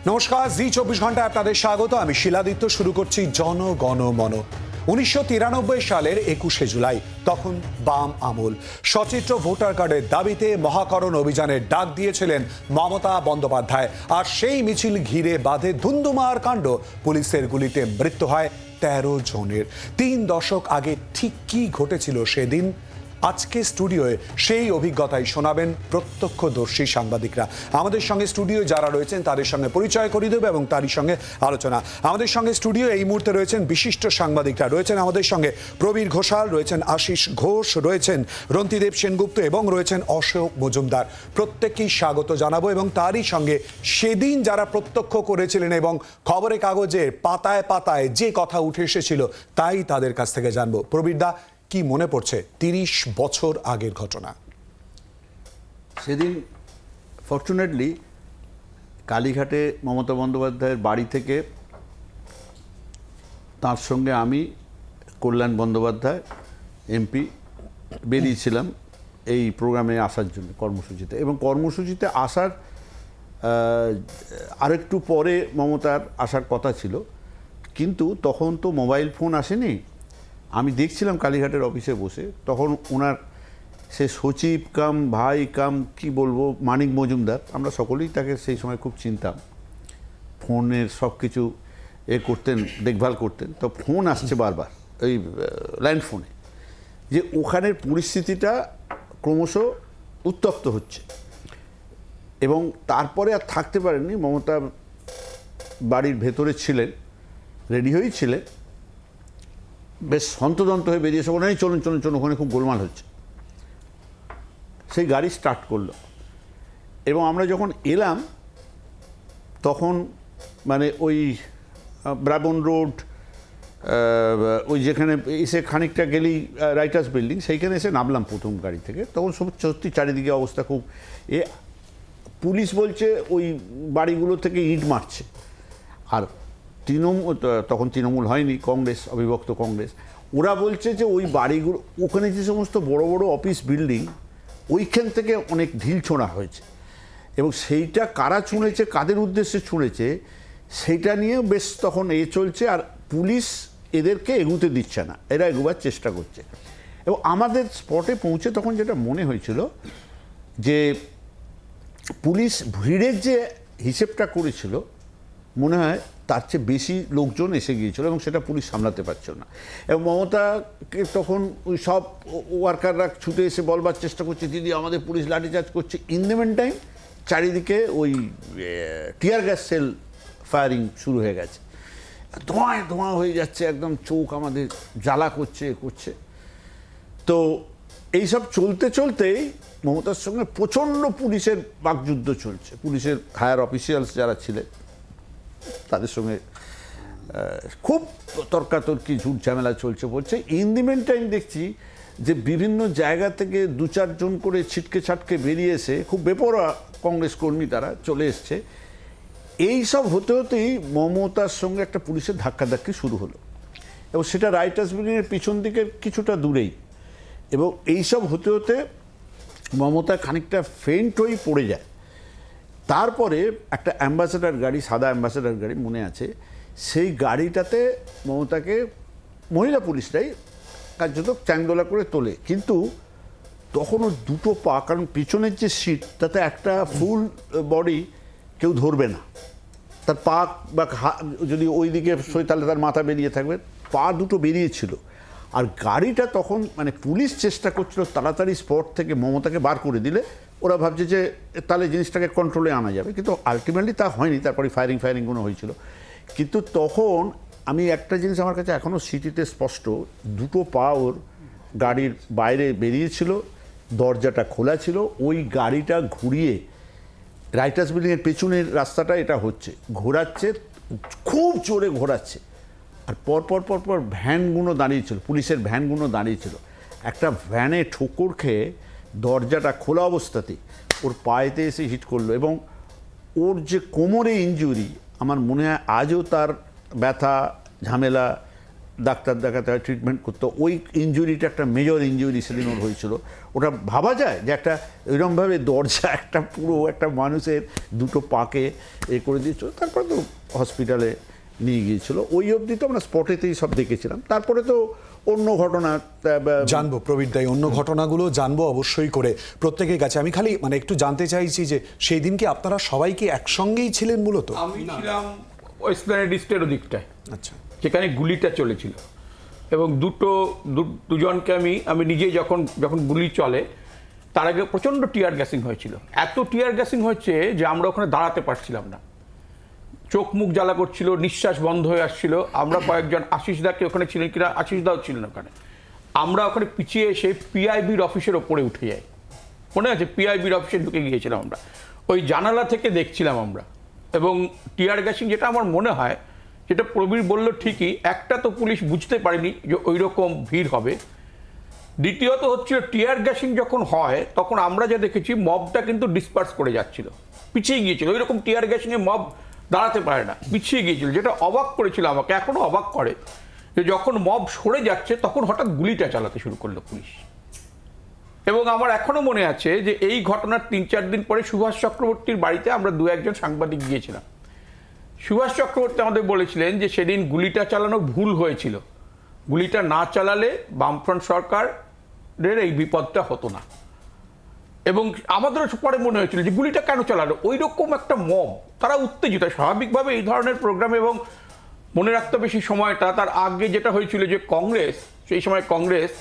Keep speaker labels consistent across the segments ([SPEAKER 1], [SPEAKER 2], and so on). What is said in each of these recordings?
[SPEAKER 1] নমস্কার, জি 24 ঘন্টা আপনাদের স্বাগত। আমি শিলাদিত্য। শুরু করছি জনগণ মন। 1993 সালের 21শে জুলাই, তখন বাম আমল। সচিত্র ভোটার কার্ডের দাবিতে মহাকরণ অভিযানের ডাক দিয়েছিলেন মমতা বন্দ্যোপাধ্যায়। আর সেই মিছিল ঘিরে বাঁধে ধুন্ধুমার কাণ্ড। পুলিশের গুলিতে মৃত্যু হয় 13 জনের। 3 দশক আগে ঠিক কি ঘটেছিল সেদিন, আজকে স্টুডিওয়ে সেই অভিজ্ঞতাই শোনাবেন প্রত্যক্ষদর্শী সাংবাদিকরা। আমাদের সঙ্গে স্টুডিও যারা রয়েছেন তাদের সঙ্গে পরিচয় করিয়ে দেবে এবং তারই সঙ্গে আলোচনা। আমাদের সঙ্গে স্টুডিও এই মুহূর্তে রয়েছেন বিশিষ্ট সাংবাদিকরা। রয়েছেন আমাদের সঙ্গে প্রবীর ঘোষাল, রয়েছেন আশিস ঘোষ, রয়েছেন রন্তিদেব সেনগুপ্ত এবং রয়েছেন অশোক মজুমদার। প্রত্যেককেই স্বাগত জানাবো এবং তারই সঙ্গে সেদিন যারা প্রত্যক্ষ করেছিলেন এবং খবরের কাগজে পাতায় পাতায় যে কথা উঠে এসেছিল তাই তাদের কাছ থেকে জানবো। প্রবীর দা, কি মনে পড়ছে 30 বছর আগের ঘটনা?
[SPEAKER 2] সেদিন ফর্চুনেটলি কালীঘাটে মমতা বন্দ্যোপাধ্যায়ের বাড়ি থেকে তার সঙ্গে আমি, কল্যাণ বন্দ্যোপাধ্যায় এমপি বেরিয়েছিলাম এই প্রোগ্রামে আসার জন্য, কর্মসূচিতে। এবং কর্মসূচিতে আসার আরেকটু পরে মমতার আসার কথা ছিল, কিন্তু তখন তো মোবাইল ফোন আসেনি। আমি দেখছিলাম কালীঘাটের অফিসে বসে, তখন ওনার সে সচিব কাম ভাই কাম কি বলবো মানিক মজুমদার, আমরা সকলেই তাকে সেই সময় খুব চিনতাম, ফোনের সব কিছু করতেন, দেখভাল করতেন। তো ফোন আসছে বারবার, ওই ল্যান্ড ফোনে, যে ওখানের পরিস্থিতিটা ক্রমশ উত্তপ্ত হচ্ছে। এবং তারপরে আর থাকতে পারেননি, মমতা বাড়ির ভেতরে ছিলেন, রেডি হয়েই ছিলেন, বেশ হন্তদন্ত হয়ে বেরিয়েছে, ওখানেই চলুন চলুন চলুন, ওখানে খুব গোলমাল হচ্ছে। সেই গাড়ি স্টার্ট করলো এবং আমরা যখন এলাম তখন মানে ওই ব্রাবন রোড, ওই যেখানে এসে খানিকটা গেলেই রাইটার্স বিল্ডিং, সেইখানে এসে নামলাম প্রথম গাড়ি থেকে। তখন সত্যি চারিদিকে অবস্থা খুব পুলিশ বলছে ওই বাড়িগুলো থেকে ইট মারছে। আর তখন তৃণমূল হয়নি, কংগ্রেস, অবিভক্ত কংগ্রেস, ওরা বলছে যে ওই বাড়িগুলো, ওখানে যে সমস্ত বড় বড় অফিস বিল্ডিং, ওইখান থেকে অনেক ঢিল ছোঁড়া হয়েছে। এবং সেইটা কারা ছুঁড়েছে, কাদের উদ্দেশ্যে ছুঁড়েছে, সেইটা নিয়ে বেশ তখন চলছে। আর পুলিশ এদেরকে এগুতে দিচ্ছে না, এরা এগোবার চেষ্টা করছে। এবং আমাদের স্পটে পৌঁছে তখন যেটা মনে হয়েছিল যে পুলিশ ভিড়ের যে হিসেবটা করেছিল, মনে হয় তার চেয়ে বেশি লোকজন এসে গিয়েছিল এবং সেটা পুলিশ সামলাতে পারছিল না। এবং মমতাকে তখন ওই সব ওয়ার্কাররা ছুটে এসে বলবার চেষ্টা করছে, দিদি আমাদের পুলিশ লাঠিচার্জ করছে। ইন দ্য মেন টাইম চারিদিকে ওই টিয়ার গ্যাস সেল ফায়ারিং শুরু হয়ে গেছে, ধোঁয়ায় ধোঁয়া হয়ে যাচ্ছে, একদম চোখ আমাদের জ্বালা করছে। তো এইসব চলতে চলতেই মমতার সঙ্গে প্রচণ্ড পুলিশের বাকযুদ্ধ চলছে। পুলিশের হায়ার অফিসিয়ালস যারা ছিলেন তাদের সঙ্গে খুব তর্কাতর্কি, ঝুট ঝামেলা চলছে বলছে। ইন দি মেন টাইম দেখছি যে বিভিন্ন জায়গা থেকে 2-4 জন করে ছিটকে ছাটকে বেরিয়ে এসে, খুব বেপরোয়া কংগ্রেস কর্মী তারা চলে এসছে। এই সব হতে হতেই মমতার সঙ্গে একটা পুলিশের ধাক্কাধাক্কি শুরু হলো এবং সেটা রাইটার্স বিল্ডিংয়ের পিছন দিকে কিছুটা দূরেই। এবং এইসব হতে হতে মমতা খানিকটা ফেন্ট হয়েই পড়ে যায়। তারপরে একটা অ্যাম্বাসেডার গাড়ি, সাদা অ্যাম্বাসেডার গাড়ি মনে আছে, সেই গাড়িটাতে মমতাকে মহিলা পুলিশরাই কার্যত চ্যাংদোলা করে তোলে। কিন্তু তখনও দুটো পা, কারণ পিছনের যে সিট তাতে একটা ফুল বডি কেউ ধরবে না, তার পা বা যদি ওই দিকে সই তাহলে তার মাথা বেরিয়ে থাকবে, পা দুটো বেরিয়েছিল। আর গাড়িটা তখন মানে পুলিশ চেষ্টা করছিল তাড়াতাড়ি স্পট থেকে মমতাকে বার করে দিলে ওরা ভাবছে যে তাহলে জিনিসটাকে কন্ট্রোলে আনা যাবে, কিন্তু আলটিমেটলি তা হয়নি। তারপরে ফায়ারিংগুলো হয়েছিল। কিন্তু তখন আমি একটা জিনিস আমার কাছে এখনও স্মৃতিতে স্পষ্ট, দুটো পা ওর গাড়ির বাইরে বেরিয়েছিল, দরজাটা খোলা ছিল। ওই গাড়িটা ঘুরিয়ে রাইটার্স বিল্ডিংয়ের পেছনের রাস্তাটা এটা হচ্ছে, ঘোরাচ্ছে, খুব জোরে ঘোরাচ্ছে। আর পরপর ভ্যানগুলো দাঁড়িয়েছিল, পুলিশের ভ্যানগুলো দাঁড়িয়েছিল। একটা ভ্যানে ঠোকর খেয়ে দরজাটা খোলা অবস্থাতেই ওর পায়েতে এসে হিট করলো। এবং ওর যে কোমরে ইনজুরি, আমার মনে হয় আজও তার ব্যথা ঝামেলা ডাক্তার দেখাতে হয়, ট্রিটমেন্ট করতে হয়। ওই ইনজুরিটা একটা মেজর ইনজুরি সেদিন ওর হয়েছিল। ওটা ভাবা যায় যে একটা এরকমভাবে দরজা একটা পুরো একটা মানুষের দুটো পাকে করে দিয়েছিল। তারপরে তো হসপিটালে নিয়ে গিয়েছিল। ওই অবধি তো আমরা স্পটেতেই সব দেখেছিলাম। তারপরে তো অন্য ঘটনা
[SPEAKER 1] জানবো প্রবীর দাই, অন্য ঘটনাগুলো জানবো অবশ্যই করে প্রত্যেকের কাছে। আমি খালি একটু জানতে চাইছি যে সেই দিন কি আপনারা সবাই কি একসঙ্গেই ছিলেন মূলত?
[SPEAKER 3] আমি ছিলাম ওয়েস্টল্যান্ড ডিস্ট্রিক্টের ওদিকটায়,
[SPEAKER 1] আচ্ছা,
[SPEAKER 3] যেখানে গুলিটা চলেছিল। এবং দুজনকে আমি নিজে যখন গুলি চলে তার আগে প্রচণ্ড টিয়ার গ্যাসিং হয়েছিল। এত টিয়ার গ্যাসিং হয়েছে যে আমরা ওখানে দাঁড়াতে পারছিলাম না, চোখ মুখ জ্বালা করছিল, নিঃশ্বাস বন্ধ হয়ে আসছিল। আমরা কয়েকজন, আশিস দাকে ওখানে ছিলেন কিনা, আশিস দাও ছিলেন ওখানে, আমরা ওখানে পিছিয়ে এসে পিআইবির অফিসের ওপরে উঠে যাই। মনে আছে, পিআইবির অফিসে ঢুকে গিয়েছিলাম আমরা, ওই জানালা থেকে দেখছিলাম আমরা। এবং টিয়ার গ্যাসিং, যেটা আমার মনে হয়, যেটা প্রবীর বলল ঠিকই, একটা তো পুলিশ বুঝতে পারেনি যে ওই রকম ভিড় হবে। দ্বিতীয়ত হচ্ছিল টিয়ার গ্যাসিং যখন হয় তখন আমরা যা দেখেছি মবটা কিন্তু ডিসপার্স করে যাচ্ছিল, পিছিয়ে গিয়েছিল। ওই রকম টিয়ার গ্যাসিংয়ে মব দাঁড়াতে পারে না, পিছিয়ে গিয়েছিল। যেটা অবাক করেছিল আমাকে, এখনো অবাক করে, যে যখন মব সরে যাচ্ছে তখন হঠাৎ গুলিটা চালাতে শুরু করলো পুলিশ। এবং আমার এখনো মনে আছে যে এই ঘটনার 3-4 দিন পরে সুভাষ চক্রবর্তীর বাড়িতে আমরা 2-1 সাংবাদিক গিয়েছিলাম। সুভাষ চক্রবর্তী আমাদের বলেছিলেন যে সেদিন গুলিটা চালানো ভুল হয়েছিল, গুলিটা না চালালে বামফ্রন্ট সরকারের এই বিপদটা হতো না। এবং আমাদের পরে মনে হয়েছিল যে গুলিটা কেন চালালো, ওই রকম একটা মব, তারা উত্তেজিত স্বাভাবিকভাবে এই ধরনের প্রোগ্রাম। এবং মনে রাখতে বেশি সময়টা, তার আগে যেটা হয়েছিল যে কংগ্রেস, সেই সময় কংগ্রেস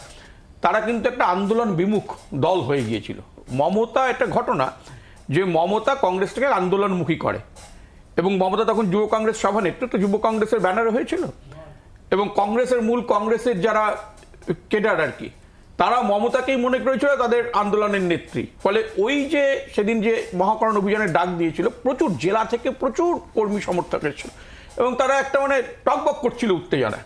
[SPEAKER 3] তারা কিন্তু একটা আন্দোলন বিমুখ দল হয়ে গিয়েছিল। মমতা, একটা ঘটনা যে মমতা কংগ্রেসটাকে আন্দোলনমুখী করে, এবং মমতা তখন যুব কংগ্রেস সভানেত্রী, তো যুব কংগ্রেসের ব্যানারে হয়েছিল। এবং কংগ্রেসের যারা কেডার আর কি, তারা মমতাকেই মনে করেছিল তাদের আন্দোলনের নেত্রী। ফলে ওই যে সেদিন যে মহাকরণ অভিযানের ডাক দিয়েছিল, প্রচুর জেলা থেকে প্রচুর কর্মী সমর্থক এসেছিল, এবং তারা একটা টকবক করছিল উত্তেজনা।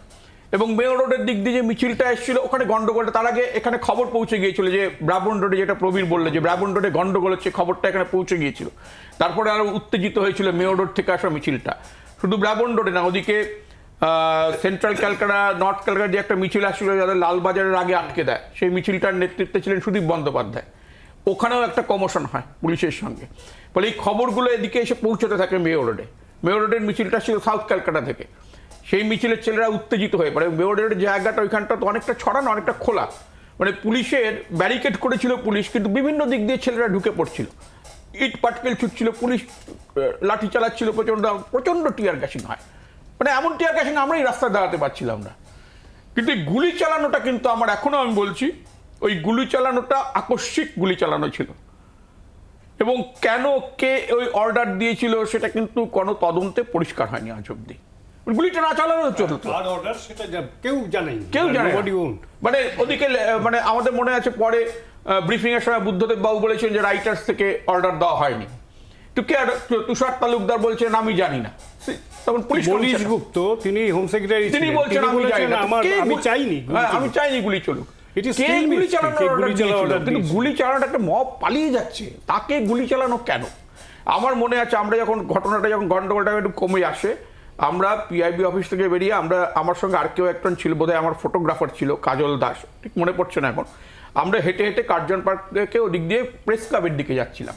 [SPEAKER 3] এবং মেয়র রোডের দিক দিয়ে যে মিছিলটা এসেছিল, ওখানে গন্ডগোলটা, তার আগে এখানে খবর পৌঁছে গিয়েছিল যে ব্রাবন রোডে, যেটা প্রবীর বললে যে ব্রাবন রোডে গন্ডগোল হচ্ছে, খবরটা এখানে পৌঁছে গিয়েছিল। তারপরে আরো উত্তেজিত হয়েছিল মেয়র রোড থেকে আসা মিছিলটা। শুধু ব্রাবন রোডে না, ওদিকে সেন্ট্রাল ক্যালকাটা, নর্থ ক্যালকাটা যে একটা মিছিল আসছিল, যাদের লালবাজারের আগে আটকে দেয়, সেই মিছিলটার নেতৃত্বে ছিলেন সুদীপ বন্দ্যোপাধ্যায়। ওখানেও একটা কমোশন হয় পুলিশের সঙ্গে। ফলে এই খবরগুলো এদিকে এসে পৌঁছতে থাকে মেয়র রোডে। মেয়র রোডের মিছিলটা ছিল সাউথ ক্যালকাটা থেকে, সেই মিছিলের ছেলেরা উত্তেজিত হয়ে পড়ে। মেয়র রোডের জায়গাটা ওইখানটা তো অনেকটা ছড়ানো, অনেকটা খোলা, পুলিশের ব্যারিকেড করেছিল পুলিশ, কিন্তু বিভিন্ন দিক দিয়ে ছেলেরা ঢুকে পড়ছিল, ইট পাটকেল ছুটছিল, পুলিশ লাঠি চালাচ্ছিল, প্রচণ্ড টিয়ার গ্যাসিং হয়। এমন টিয়ার গ্যাসিং আমরা এই রাস্তায় দাঁড়াতে পারছিলাম না। কিন্তু এই গুলি চালানোটা কিন্তু আমার এখনো, আমি বলছি, ওই গুলি চালানোটা আকস্মিক গুলি চালানো ছিল। এবং কেন, কে ওই অর্ডার দিয়েছিল সেটা কিন্তু কোনো তদন্তে পরিষ্কার হয়নি আজ অব্দি। গুলিটা না চালানো চলতো,
[SPEAKER 4] কেউ জানে,
[SPEAKER 3] ওদিকে আমাদের মনে আছে পরে ব্রিফিং এর সময় বুদ্ধদেব বাবু বলেছেন যে রাইটার্স থেকে অর্ডার দেওয়া হয়নি। তো কে, তুষার তালুকদার বলছেন আমি জানি না। তখন পুলিশ
[SPEAKER 4] মনীশ গুপ্ত, তিনি হোম সেক্রেটারি,
[SPEAKER 3] তিনি বলছেন
[SPEAKER 4] আমি চাইনি,
[SPEAKER 3] আমি চাইনি গুলি চলুক। গুলি চালানোর, কিন্তু গুলি চালানোটা একটা মব পালিয়ে যাচ্ছে, তাকে গুলি চালানো কেন? আমার মনে আছে আমরা যখন গন্ডগোলটা একটু কমে আসে, আমরা পিআইবি অফিস থেকে বেরিয়ে আমার সঙ্গে আর কেউ একজন ছিল, বোধহয় আমার ফটোগ্রাফার ছিল কাজল দাস, ঠিক মনে পড়ছে না এখন। আমরা হেঁটে হেঁটে কার্জন পার্ক থেকে ওদিক দিয়ে প্রেস ক্লাবের দিকে যাচ্ছিলাম।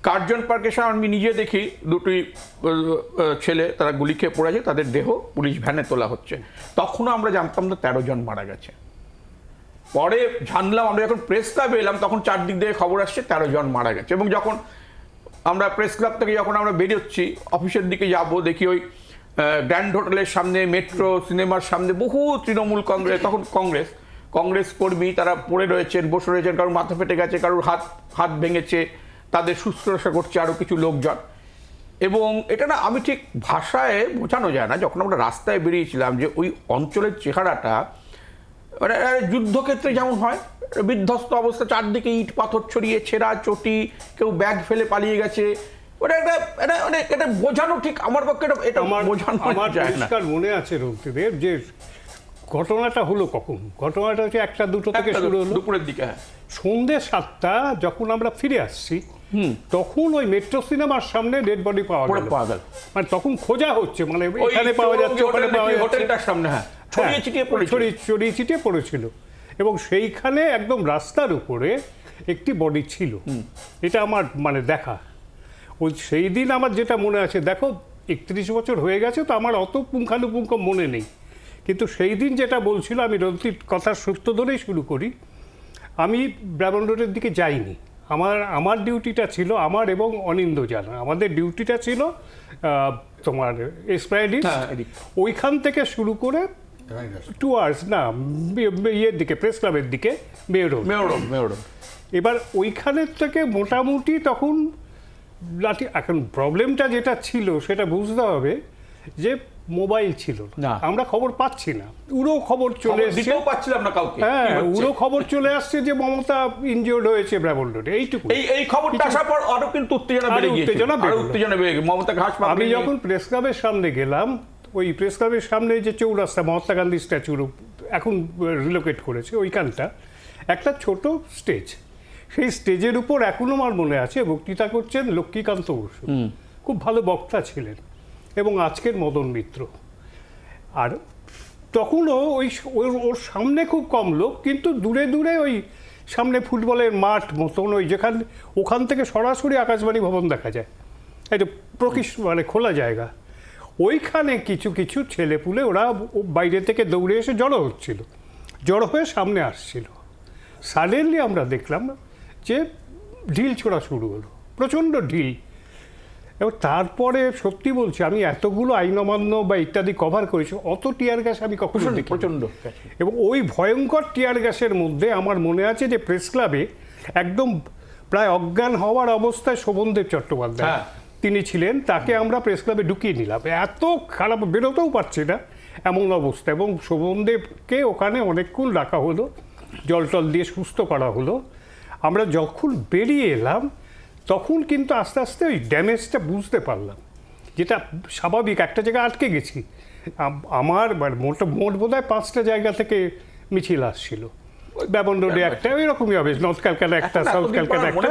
[SPEAKER 3] কার্জন পার্কে এসে আমি নিজে দেখি দুটি ছেলে, তারা গুলি খেয়ে পড়েছে, তাদের দেহ পুলিশ ভ্যানে তোলা হচ্ছে। তখনও আমরা জানতাম না 13 জন মারা গেছে। পরে জানলাম, আমরা যখন প্রেস ক্লাবে এলাম তখন চারদিক দিয়ে খবর আসছে 13 জন মারা গেছে। এবং যখন আমরা প্রেস ক্লাব থেকে যখন আমরা বেরোচ্ছি অফিসের দিকে যাব, দেখি ওই গ্র্যান্ড হোটেলের সামনে, মেট্রো সিনেমার সামনে বহু তৃণমূল কংগ্রেস, তখন কংগ্রেস কর্মী তারা পড়ে রয়েছেন, বসে রয়েছেন, কারোর মাথা ফেটে গেছে, কারোর হাত ভেঙেছে, তাদের শুশ্রূষা করছে আরও কিছু লোকজন। এবং এটা না, আমি ঠিক ভাষায় বোঝানো যায় না। যখন আমরা রাস্তায় বেরিয়েছিলাম, যে ওই অঞ্চলের চেহারাটা যুদ্ধক্ষেত্রে যেমন হয়, বিধ্বস্ত অবস্থা, চারদিকে ইট পাথর ছড়িয়ে, ছেঁড়া চটি, কেউ ব্যাগ ফেলে পালিয়ে গেছে, এটা বোঝানো ঠিক আমার পক্ষে, এটা বোঝানো যায় না।
[SPEAKER 4] মনে আছে রক্তিদেব যে ঘটনাটা হলো কখন? ঘটনাটা হচ্ছে 1টা-2টো থেকে শুরু হলো,
[SPEAKER 3] দুপুরের দিকে। হ্যাঁ,
[SPEAKER 4] সন্ধ্যে 7টা যখন আমরা ফিরে আসছি, তখন ওই মেট্রো সিনেমার সামনে ডেড বডি পাওয়া গেল। তখন খোঁজা হচ্ছে, এখানে পাওয়া যাচ্ছে, ওখানে পাওয়া যাচ্ছে,
[SPEAKER 3] হোটেলটার সামনে। হ্যাঁ, ছড়িয়ে ছিটিয়ে পড়েছিল।
[SPEAKER 4] ছড়িয়ে ছিটিয়ে পড়েছিল এবং সেইখানে একদম রাস্তার উপরে একটি বডি ছিল। এটা আমার মানে দেখা, ওই সেই দিন আমার যেটা মনে আছে, দেখো 31 বছর হয়ে গেছে তো আমার অত পুঙ্খানুপুঙ্খ মনে নেই, কিন্তু সেই দিন যেটা বলছিল, আমি রন্তির কথার সূত্র ধরেই শুরু করি। আমি ব্রাহ্মণ রোডের দিকে যাইনি, আমার ডিউটিটা ছিল, আমার এবং অনিন্দ জানা আমাদের ডিউটিটা ছিল তোমার এসপ্রাইডিস, ওইখান থেকে শুরু করে 2 আওয়ার্স না ইয়ের দিকে প্রেস ক্লাবের দিকে বেরোনো। এবার ওইখানের থেকে মোটামুটি তখন লাঠি, এখন প্রবলেমটা যেটা ছিল সেটা বুঝতে হবে যে মোবাইল ছিল না, আমরা খবর পাচ্ছি না, উড়ো খবর চলে এসেছে,
[SPEAKER 3] পাচ্ছিলাম না কাউকে।
[SPEAKER 4] হ্যাঁ, উড়ো খবর চলে আসছে যে মমতা ইনজিওর্ড হয়েছে ব্রাহ্মণ রোডে, এইটুকু।
[SPEAKER 3] এই খবরটা আসার পর আরো কিন্তু উত্তেজনা বেড়ে গিয়েছে, মমতাকে হাসপাতালে।
[SPEAKER 4] আমি যখন প্রেস ক্লাবের সামনে গেলাম, ওই প্রেস ক্লাবের সামনে যে চৌরাস্তা মহাত্মা গান্ধী স্ট্যাচুর এখন রিলোকেট করেছে, ওইখানটা একটা ছোট স্টেজ, সেই স্টেজের উপর এখনো আমার মনে আছে বক্তৃতা করছেন লক্ষ্মীকান্ত বসু, খুব ভালো বক্তা ছিলেন, এবং আজকের মদন মিত্র। আর তখনও ওর সামনে খুব কম লোক, কিন্তু দূরে দূরে ওই সামনে ফুটবলের মাঠ মতন, ওই ওখান থেকে সরাসরি আকাশবাণী ভবন দেখা যায়, এটা মানে খোলা জায়গা। ওইখানে কিছু কিছু ছেলেপুলে ওরা বাইরে থেকে দৌড়ে এসে জড়ো হয়ে সামনে আসছিল। সাডেনলি আমরা দেখলাম যে ঢিল ছোড়া শুরু হলো, প্রচণ্ড ঢিল। এবং তারপরে সত্যি বলছি, আমি এতগুলো আইন অমান্য বা ইত্যাদি কভার করেছি, অত টিয়ার গ্যাস আমি কখনো দেখি
[SPEAKER 3] প্রচণ্ড।
[SPEAKER 4] এবং ওই ভয়ঙ্কর টিয়ার গ্যাসের মধ্যে আমার মনে আছে যে প্রেস ক্লাবে একদম প্রায় অজ্ঞান হওয়ার অবস্থায় শোভনদেব চট্টোপাধ্যায় তিনি ছিলেন, তাকে আমরা প্রেস ক্লাবে ঢুকিয়ে নিলাম, এত খারাপ, বেরোতেও পারছি না এমন অবস্থা। এবং শোভনদেবকে ওখানে অনেকক্ষণ রাখা হলো, জল টল দিয়ে সুস্থ করা হলো। আমরা যখন বেরিয়ে এলাম তখন কিন্তু আস্তে আস্তে ওই ড্যামেজটা বুঝতে পারলাম, যেটা স্বাভাবিক, একটা জায়গায় আটকে গেছি। আমার মোট বোধ হয় 5টা জায়গা থেকে মিছিল আসছিল, ব্রাহ্মণ রোডে একটা, এরকমই হবে, নর্থ ক্যালকাটা একটা, সাউথ ক্যালকাটা একটা,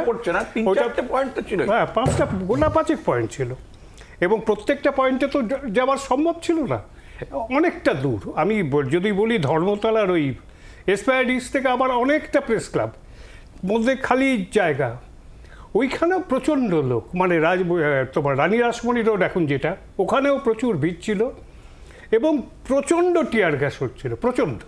[SPEAKER 4] হ্যাঁ 5টা গোটা 5 পয়েন্ট ছিল, এবং প্রত্যেকটা পয়েন্টে তো যাওয়ার সম্ভব ছিল না, অনেকটা দূর। আমি যদি বলি ধর্মতলার ওই এসপ্যারাডিস থেকে আবার অনেকটা প্রেস ক্লাব, মধ্যে খালি জায়গা, ওইখানেও প্রচণ্ড লোক, মানে তোমার রানী রাসমণি রোড এখন যেটা, ওখানেও প্রচুর ভিড় ছিল এবং প্রচণ্ড টিয়ার গ্যাস হচ্ছিল, প্রচণ্ড।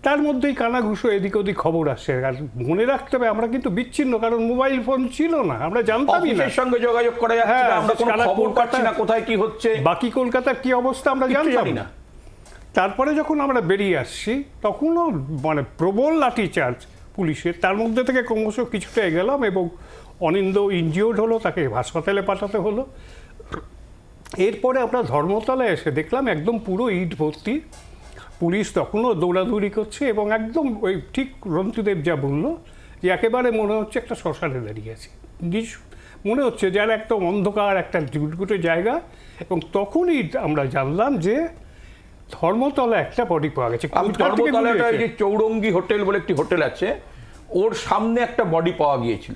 [SPEAKER 4] তার মধ্যেই কানাঘুষো এদিক ওদিক খবর আসে। আর মনে রাখতে হবে আমরা কিন্তু বিচ্ছিন্ন, কারণ মোবাইল ফোন ছিল না, আমরা জানতামই না,
[SPEAKER 3] সঙ্গে যোগাযোগ করা যাচ্ছে না, আমরা কোনো খবর পাচ্ছি না কোথায় কি হচ্ছে,
[SPEAKER 4] বাকি কলকাতার কি অবস্থা আমরা জানতাম না। তারপরে যখন আমরা বেরিয়ে আসছি তখনও মানে প্রবল লাঠিচার্জ পুলিশের, তার মধ্যে থেকে ক্রমশ কিছুটা এগেলাম এবং অনিন্দ ইনজিওর্ড হলো, তাকে হাসপাতালে পাঠাতে হলো। এরপরে আমরা ধর্মতলায় এসে দেখলাম একদম পুরো ইট ভর্তি, পুলিশ তখনও দৌড়াদৌড়ি করছে, এবং একদম ওই ঠিক রন্তুদেব যা বললো যে একেবারে মনে হচ্ছে একটা শ্মশানে দাঁড়িয়ে আছে, মনে হচ্ছে যার একদম অন্ধকার একটা গুটগুটে জায়গা। এবং তখনই আমরা জানলাম যে ধর্মতলা একটা বডি পাওয়া গেছে।
[SPEAKER 3] ধর্মতলাটা যে চৌরঙ্গি হোটেল বলে একটি হোটেল আছে, ওর সামনে একটা বডি পাওয়া গিয়েছিল,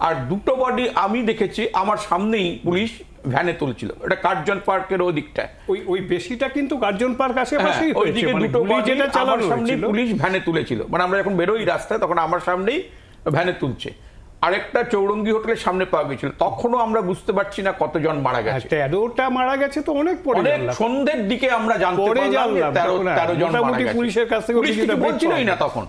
[SPEAKER 3] আর 2টো বডি আমি দেখেছি আমার সামনেই পুলিশ ভ্যানে তুলছিল, এটা কার্জন পার্কের ওই দিকটায়,
[SPEAKER 4] ওই বেশিটা কিন্তু কার্জন পার্ক আশেপাশেই হয়েছে,
[SPEAKER 3] ওইদিকে 2টো বডি আমার সামনেই পুলিশ ভ্যানে তুলেছিল, মানে আমরা যখন বেরোই রাস্তায় তখন আমার সামনেই ভ্যানে তুলছে। আরেকটা চৌরঙ্গি হোটেলের সামনে পাওয়া গেছিল, তখনও আমরা বুঝতে পারছি না কতজন মারা গেছে।
[SPEAKER 4] 13টা মারা গেছে তো অনেক পরে,
[SPEAKER 3] অনেক সন্ধ্যের দিকে আমরা জানতে পারলাম 13 জন মারা গেছে।
[SPEAKER 4] পুলিশের কাছ থেকে
[SPEAKER 3] বলছিলই না তখন।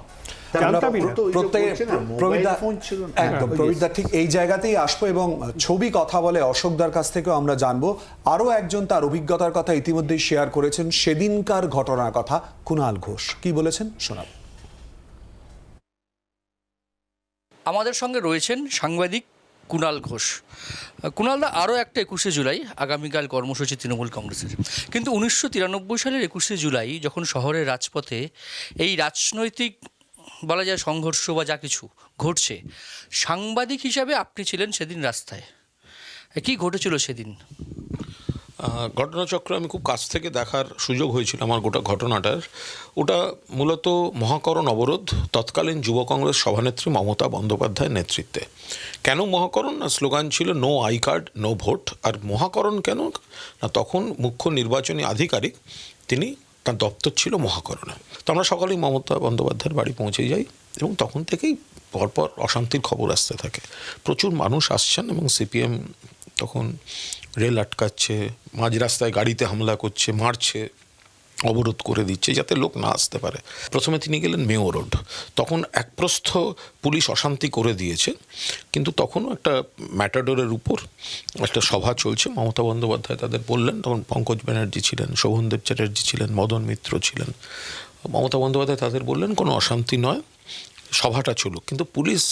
[SPEAKER 1] প্রবীরদা ঠিক এই জায়গাতেই আসবো এবং ছবি কথা বলে অশোকদার কাছ থেকেও আমরা জানবো। আরো একজন তার অভিজ্ঞতার কথা ইতিমধ্যেই শেয়ার করেছেন, সেদিনকার ঘটনার কথা। কুণাল ঘোষ কি বলেছেন শোনাব।
[SPEAKER 5] আমাদের সঙ্গে রয়েছেন সাংবাদিক কুণাল ঘোষ। কুণালদা, আরও একটা 21শে জুলাই আগামীকাল কর্মসূচি তৃণমূল কংগ্রেসের, কিন্তু 1993 সালের 21শে জুলাই যখন শহরের রাজপথে এই রাজনৈতিক বলা যায় সংঘর্ষ বা যা কিছু ঘটছে, সাংবাদিক হিসাবে আপনি ছিলেন সেদিন রাস্তায়, কি ঘটেছিল সেদিন?
[SPEAKER 6] ঘটনাচক্র আমি খুব কাছ থেকে দেখার সুযোগ হয়েছিল আমার গোটা ঘটনাটার। ওটা মূলত মহাকরণ অবরোধ, তৎকালীন যুব কংগ্রেস সভানেত্রী মমতা বন্দ্যোপাধ্যায়ের নেতৃত্বে। কেন মহাকরণ? না, স্লোগান ছিল no I card no vote. আর মহাকরণ কেন না, তখন মুখ্য নির্বাচনী আধিকারিক তিনি তার দপ্তর ছিল মহাকরণে। তো আমরা সকালেই মমতা বন্দ্যোপাধ্যায়ের বাড়ি পৌঁছে যাই এবং তখন থেকেই পরপর অশান্তির খবর আসতে থাকে। প্রচুর মানুষ আসছেন এবং সিপিএম তখন রেল আটকাচ্ছে, মাঝ রাস্তায় গাড়িতে হামলা করছে, মারছে, অবরোধ করে দিচ্ছে যাতে লোক না আসতে পারে। প্রথমে তিনি গেলেন মেয়ো রোড। তখন একপ্রস্থ পুলিশ অশান্তি করে দিয়েছে, কিন্তু তখনও একটা ম্যাটাডোরের উপর একটা সভা চলছে। মমতা বন্দ্যোপাধ্যায় তাদের বললেন, তখন পঙ্কজ ব্যানার্জি ছিলেন, শোভনদেব চ্যাটার্জি ছিলেন, মদন মিত্র ছিলেন। মমতা বন্দ্যোপাধ্যায় তাদের বললেন কোনো অশান্তি নয়, সভাটা চলুক। কিন্তু পুলিশ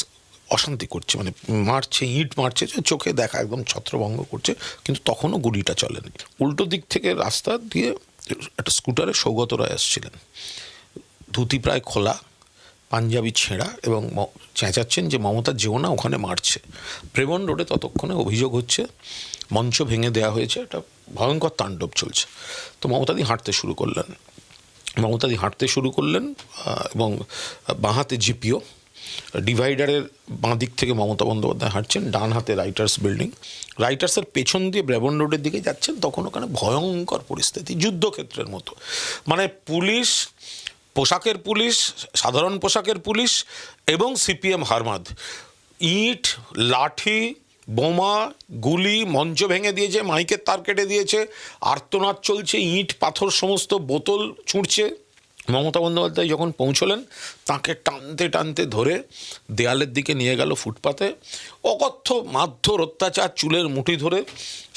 [SPEAKER 6] অশান্তি করছে, মানে মারছে, ইট মারছে, চোখে দেখা একদম ছত্রভঙ্গ করছে, কিন্তু তখনও গুলিটা চলেনি। উল্টো দিক থেকে রাস্তা দিয়ে একটা স্কুটারে সৌগত রায় আসছিলেন, ধুতি প্রায় খোলা, পাঞ্জাবি ছেঁড়া, এবং চেঁচাচ্ছেন যে মমতা যেও না, ওখানে মারছে। প্রেমন রোডে ততক্ষণে অভিযোগ হচ্ছে মঞ্চ ভেঙে দেওয়া হয়েছে, একটা ভয়ঙ্কর তাণ্ডব চলছে। তো মমতাদি হাঁটতে শুরু করলেন এবং বাঁ হাতে জিপিও, ডিভাইডারের বাঁ দিক থেকে মমতা বন্দ্যোপাধ্যায় হাঁটছেন, ডান হাতে রাইটার্স বিল্ডিং। রাইটার্সের পেছন দিয়ে ব্রেবন রোডের দিকে যাচ্ছেন। তখন ওখানে ভয়ঙ্কর পরিস্থিতি, যুদ্ধক্ষেত্রের মতো। মানে পুলিশ, পোশাকের পুলিশ, সাধারণ পোশাকের পুলিশ এবং সিপিএম হারমাদ, ইট, লাঠি, বোমা, গুলি, মঞ্চ ভেঙে দিয়েছে, মাইকের তার কেটে দিয়েছে, আর্তনাদ চলছে, ইট পাথর সমস্ত বোতল ছুঁড়ছে। মমতা বন্দ্যোপাধ্যায় যখন পৌঁছলেন, তাকে টানতে টানতে ধরে দেয়ালের দিকে নিয়ে গেল ফুটপাতে। অকথ্য মারধর, অত্যাচার, চুলের মুঠি ধরে।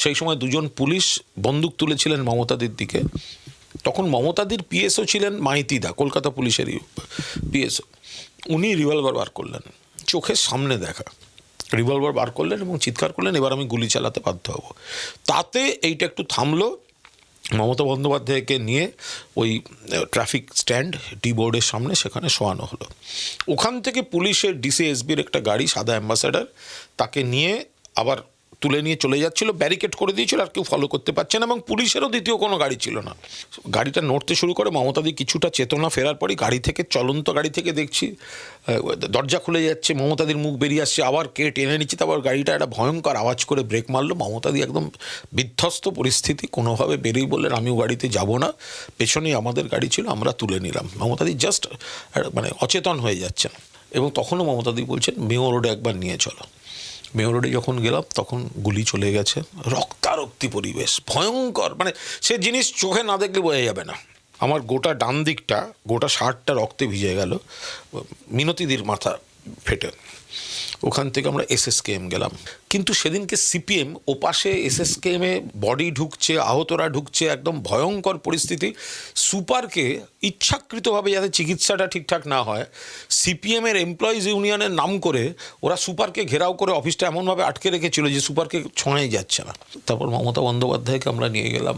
[SPEAKER 6] সেই সময় দুজন পুলিশ বন্দুক তুলেছিলেন মমতাদির দিকে। তখন মমতাদির পিএসও ছিলেন মাইতিদা, কলকাতা পুলিশেরই পিএসও। উনি রিভলভার বার করলেন, চোখের সামনে দেখা রিভলভার বার করলেন এবং চিৎকার করলেন, এবার আমি গুলি চালাতে বাধ্য হব। তাতে এইটা একটু থামলো। মমতা বন্দ্যোপাধ্যায়কে নিয়ে ওই ট্রাফিক স্ট্যান্ড টি বোর্ডের সামনে সেখানে শোয়ানো হলো। ওখান থেকে পুলিশের ডিসিএসবির একটা গাড়ি, সাদা অ্যাম্বাসেডার, তাকে নিয়ে আবার তুলে নিয়ে চলে যাচ্ছিল। ব্যারিকেড করে দিয়েছিল, আর কেউ ফলো করতে পারছে না, এবং পুলিশেরও দ্বিতীয় কোনো গাড়ি ছিল না। গাড়িটা নড়তে শুরু করে। মমতাদি কিছুটা চেতনা ফেরার পরই গাড়ি থেকে, চলন্ত গাড়ি থেকে দেখছি দরজা খুলে যাচ্ছে, মমতাদির মুখ বেরিয়ে আসছে, আবার কে টেনে নিচ্ছে। তারপর গাড়িটা একটা ভয়ঙ্কর আওয়াজ করে ব্রেক মারলো। মমতাদি একদম বিধ্বস্ত পরিস্থিতি, কোনোভাবে বেরিয়ে বললেন আমিও গাড়িতে যাব না, পেছনেই আমাদের গাড়ি ছিল, আমরা তুলে নিলাম। মমতাদি জাস্ট মানে অচেতন হয়ে যাচ্ছেন। এবং তখনও মমতাদি বলছেন মেয়ো রোডে একবার নিয়ে চলো। মেয়ো রোডে যখন গেলাম তখন গুলি চলে গেছে, রক্তারক্তি পরিবেশ, ভয়ঙ্কর। মানে সে জিনিস চোখে না দেখলে বোঝা যাবে না। আমার গোটা ডান দিকটা, গোটা শার্টটা রক্তে ভিজে গেল, মিনতিদির মাথা ফেটে। ওখান থেকে আমরা এসএসকেএম গেলাম। কিন্তু সেদিনকে সিপিএম ওপাশে, এসএসকেএমে বডি ঢুকছে, আহতরা ঢুকছে, একদম ভয়ঙ্কর পরিস্থিতি। সুপারকে ইচ্ছাকৃতভাবে যাতে চিকিৎসাটা ঠিকঠাক না হয়, সিপিএমের এমপ্লয়িজ ইউনিয়নের নাম করে ওরা সুপারকে ঘেরাও করে অফিসটা এমনভাবে আটকে রেখেছিল যে সুপারকে ছোঁয়াই যাচ্ছে না। তারপর মমতা বন্দ্যোপাধ্যায়কে আমরা নিয়ে গেলাম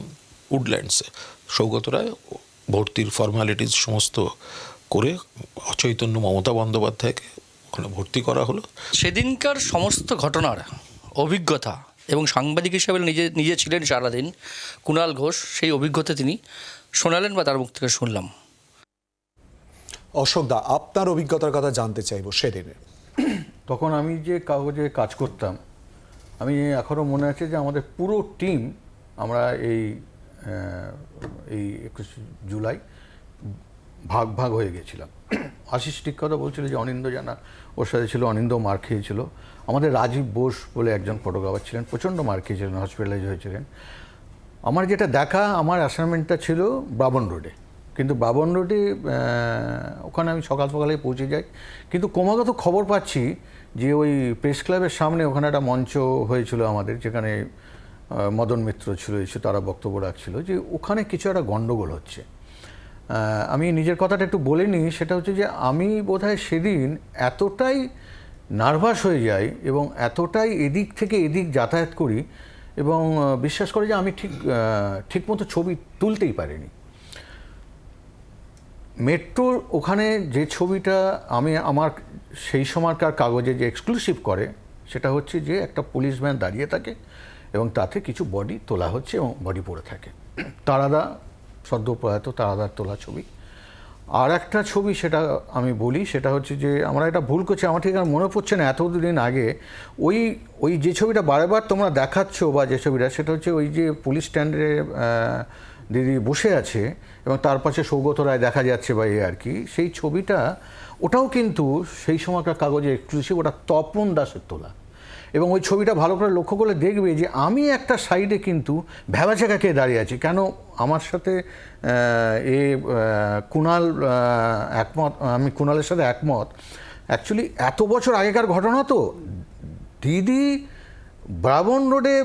[SPEAKER 6] উডল্যান্ডসে। সৌগত রায় ভর্তির ফর্মালিটিস সমস্ত করে অচৈতন্য মমতা বন্দ্যোপাধ্যায়কে ওখানে ভর্তি করা হলো।
[SPEAKER 5] সেদিনকার সমস্ত ঘটনার অভিজ্ঞতা, এবং সাংবাদিক হিসেবে নিজে ছিলেন সারাদিন কুণাল ঘোষ, সেই অভিজ্ঞতা তিনি শোনালেন বা তার মুখ থেকে শুনলাম।
[SPEAKER 1] অশোকদা, আপনার অভিজ্ঞতার কথা জানতে চাইবো সেদিনে।
[SPEAKER 7] তখন আমি যে কাগজে কাজ করতাম, আমি এখনও মনে আছে যে আমাদের পুরো টিম, আমরা এই 21 জুলাই ভাগ ভাগ হয়ে গেছিলাম। আশিস ঠিক কথা বলছিল যে অনিন্দ জানা ওর সাথে ছিল, অনিন্দ মার খেয়েছিল। আমাদের রাজীব বোস বলে একজন ফটোগ্রাফার ছিলেন, প্রচণ্ড মার খেয়েছিলেন, হসপিটালাইজ হয়েছিলেন। আমার যেটা দেখা, আমার অ্যাসাইনমেন্টটা ছিল ব্রাবন রোডে, কিন্তু ব্রাবন রোডে ওখানে আমি সকাল সকালে পৌঁছে যাই। কিন্তু ক্রমাগত খবর পাচ্ছি যে ওই প্রেস ক্লাবের সামনে ওখানে একটা মঞ্চ হয়েছিল আমাদের, যেখানে মদন মিত্র ছিল, এসে তারা বক্তব্য রাখছিল যে ওখানে কিছু একটা গণ্ডগোল হচ্ছে। আমি নিজের কথাটা একটু বলে নিই, সেটা হচ্ছে যে আমি বোধহয় সেদিন এতটাই নার্ভাস হয়ে যাই এবং এতটাই এদিক থেকে এদিক যাতায়াত করি, এবং বিশ্বাস করে যে আমি ঠিকমতো ছবি তুলতেই পারিনি। মেট্রোর ওখানে যে ছবিটা আমার সেই সময়কার কাগজে যে এক্সক্লুসিভ করে, সেটা হচ্ছে যে একটা পুলিশ ভ্যান দাঁড়িয়ে থাকে এবং তাতে কিছু বডি তোলা হচ্ছে এবং বডি পড়ে থাকে। তারাদা, সদ্য প্রয়াত তারাদার তোলা ছবি। আর একটা ছবি, সেটা আমি বলি, সেটা হচ্ছে যে আমরা এটা ভুল করছি, আমার ঠিক আর মনে পড়ছে না, এতদিন আগে ওই যে ছবিটা বারবার তোমরা দেখাচ্ছ, বা যে ছবিটা, সেটা হচ্ছে ওই যে পুলিশ স্ট্যান্ডে দিদি বসে আছে এবং তার পাশে সৌগত রায় দেখা যাচ্ছে বা আর কি, সেই ছবিটা ওটাও কিন্তু সেই সময়কার কাগজে এক্সক্লুসিভ, ওটা তপন দাসের তোলা। এবং ওই ছবিটা ভালো করে লক্ষ্য করলে দেখবে যে আমি একটা সাইডে কিন্তু ভ্যাবাচাকা খেয়ে দাঁড়িয়ে আছি। কেন আমার সাথে কুণাল একমত, আমি কুণালের সাথে একমত। অ্যাকচুয়ালি এত বছর আগেকার ঘটনা তো, দিদি ব্রাবন রোডে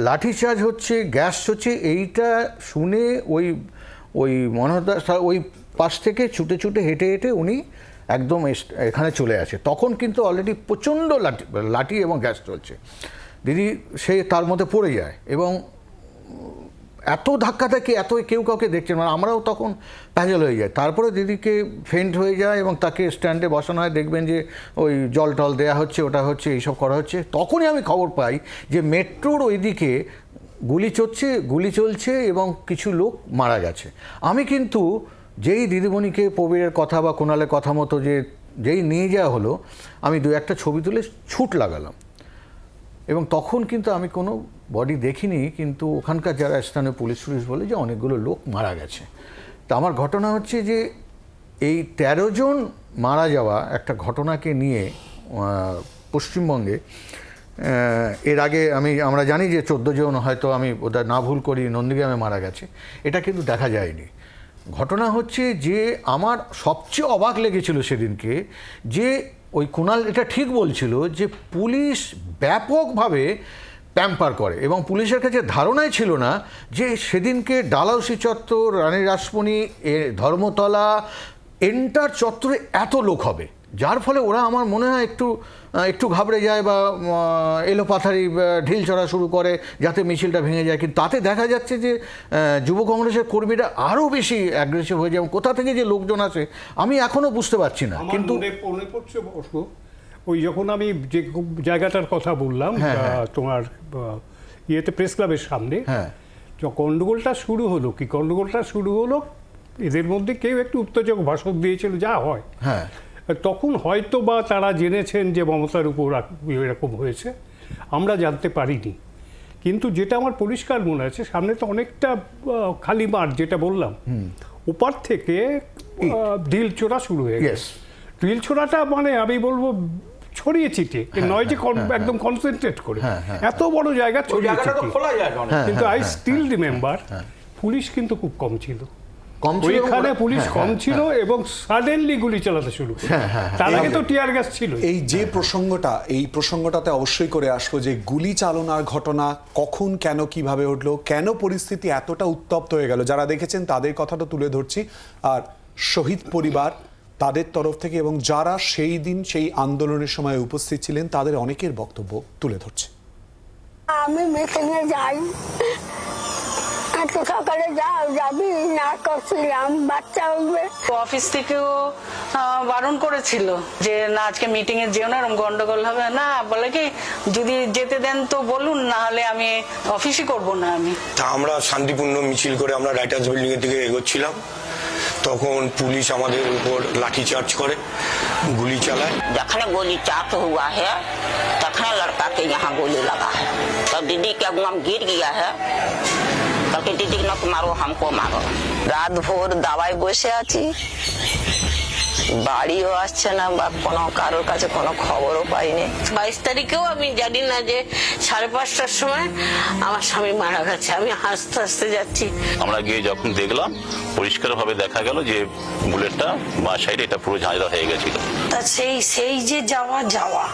[SPEAKER 7] লাঠিচার্জ হচ্ছে, গ্যাস হচ্ছে, এইটা শুনে ওই মনোহরদাস ওই পাশ থেকে ছুটে ছুটে হেঁটে হেঁটে উনি একদম এখানে চলে আসে। তখন কিন্তু অলরেডি প্রচণ্ড লাঠি এবং গ্যাস চলছে। দিদি সে তার মধ্যে পড়ে যায় এবং এত ধাক্কা থাকে, এত কেউ কাউকে দেখছেন, মানে আমরাও তখন প্যাজেল হয়ে যায়। তারপরে দিদিকে ফেন্ট হয়ে যায় এবং তাকে স্ট্যান্ডে বসানো হয়। দেখবেন যে ওই জল টল দেওয়া হচ্ছে, ওটা হচ্ছে, এইসব করা হচ্ছে। তখনই আমি খবর পাই যে মেট্রোর ওইদিকে গুলি চলছে এবং কিছু লোক মারা গেছে। আমি কিন্তু যেই দিদিমণিকে প্রবীরের কথা বা কুণালের কথা মতো যেই নিয়ে যাওয়া হলো, আমি দু একটা ছবি তুলে ছুট লাগালাম এবং তখন কিন্তু আমি কোনো বডি দেখিনি, কিন্তু ওখানকার যারা স্থানীয় পুলিশ বলে যে অনেকগুলো লোক মারা গেছে। তা আমার ঘটনা হচ্ছে যে এই 13 জন মারা যাওয়া একটা ঘটনাকে নিয়ে পশ্চিমবঙ্গে এর আগে আমরা জানি যে 14 জন, হয়তো আমি ওটা না ভুল করি, নন্দীগ্রামে মারা গেছে, এটা কিন্তু দেখা যায়নি। ঘটনা হচ্ছে যে আমার সবচেয়ে অবাক লেগেছিল সেদিনকে যে ওই কুণাল এটা ঠিক বলছিল যে পুলিশ ব্যাপকভাবে প্যাম্পার করে এবং পুলিশের কাছে ধারণাই ছিল না যে সেদিনকে ডালহৌসি চত্বর, রানী রাসমণি, ধর্মতলা, এন্টার চত্বরে এত লোক হবে, যার ফলে ওরা আমার মনে হয় একটু ঘাবড়ে যায় বা এলোপাথারি ঢিল চড়া শুরু করে যাতে মিছিলটা ভেঙে যায়। কিন্তু তাতে দেখা যাচ্ছে যে যুব কংগ্রেসের কর্মীরা আরও বেশি অ্যাগ্রেসিভ হয়ে যায়। কোথা থেকে যে লোকজন আসে আমি এখনও বুঝতে পারছি না। কিন্তু
[SPEAKER 4] মনে পড়ছে ওই যখন আমি যে জায়গাটার কথা বললাম, তোমার ইয়েতে প্রেস ক্লাবের সামনে, গন্ডগোলটা শুরু হলো, এদের মধ্যে কেউ একটু উত্তেজক ভাষণ দিয়েছিল, যা হয়। তখন হয়তো বা তারা জেনেছেন যে মমতার উপর এরকম হয়েছে, আমরা জানতে পারিনি। কিন্তু যেটা আমার পরিষ্কার মনে আছে, সামনে তো অনেকটা খালি মাঠ, যেটা বললাম, ওপার থেকে ঢিল ছোড়া শুরু হয়ে গেছে। ঢিল ছোড়াটা মানে আমি বলবো ছড়িয়ে ছিটিয়ে, নয় যে একদম কনসেন্ট্রেট করে, এত বড় জায়গা ছড়িয়ে ছিটিয়ে। কিন্তু আই স্টিল রিমেম্বার পুলিশ কিন্তু খুব কম ছিল, ওইখানে পুলিশ কম ছিল এবং সাডেনলি গুলি চালাতে শুরু করে। তার আগে তো টিয়ার গ্যাস ছিল।
[SPEAKER 1] এই যে প্রসঙ্গটাতে অবশ্যই করে আসবো যে গুলি চালনার ঘটনা কখন, কেন, কিভাবে উঠলো, কেন পরিস্থিতি এতটা উত্তপ্ত হয়ে গেল, যারা দেখেছেন তাদের কথাটা তুলে ধরছি, আর শহীদ পরিবার তাদের তরফ থেকে এবং যারা সেই দিন সেই আন্দোলনের সময় উপস্থিত ছিলেন তাদের অনেকের বক্তব্য তুলে ধরছে।
[SPEAKER 8] আমি মিটিংয়ে যাই, সকালে যাবি না করছিলাম, বাচ্চা উঠবে।
[SPEAKER 9] অফিস থেকেও বারণ করেছিল যে না আজকে মিটিং এ যেও না, এরকম গন্ডগোল হবে না। বলে কি যদি যেতে দেন তো বলুন, না হলে আমি অফিসই করব না। তা
[SPEAKER 10] আমরা শান্তিপূর্ণ মিছিল করে আমরা রাইটার্স বিল্ডিং এর দিকে এগোচ্ছিলাম, তখন পুলিশ আমাদের উপর লাঠিচার্জ করে, গুলি চালায়।
[SPEAKER 11] যেখানে गोली चार्ज हुआ है तखने लड़का के यहाँ गोली लगा है, तब दीदी के अगुआ गिर गया है, तब दीदी न मारो हमको मारो। রাত ভোর দাওয়ায় বসে আছি, বাড়িও আসছে না বা কোনো কারোর কাছে কোনো খবরও পাইনি। 22 তারিখেও আমি জানি না যে 5:30টার সময় আমার স্বামী মারা গেছে। আমি হাসতে হাসতে যাচ্ছি।
[SPEAKER 12] আমরা গিয়ে যখন দেখলাম পরিষ্কারভাবে দেখা গেল যে বুলেটটা বাঁ সাইডে এটা পুরো ঝাঁঝরা হয়ে গেছিল।
[SPEAKER 9] তা সেই যে যাওয়া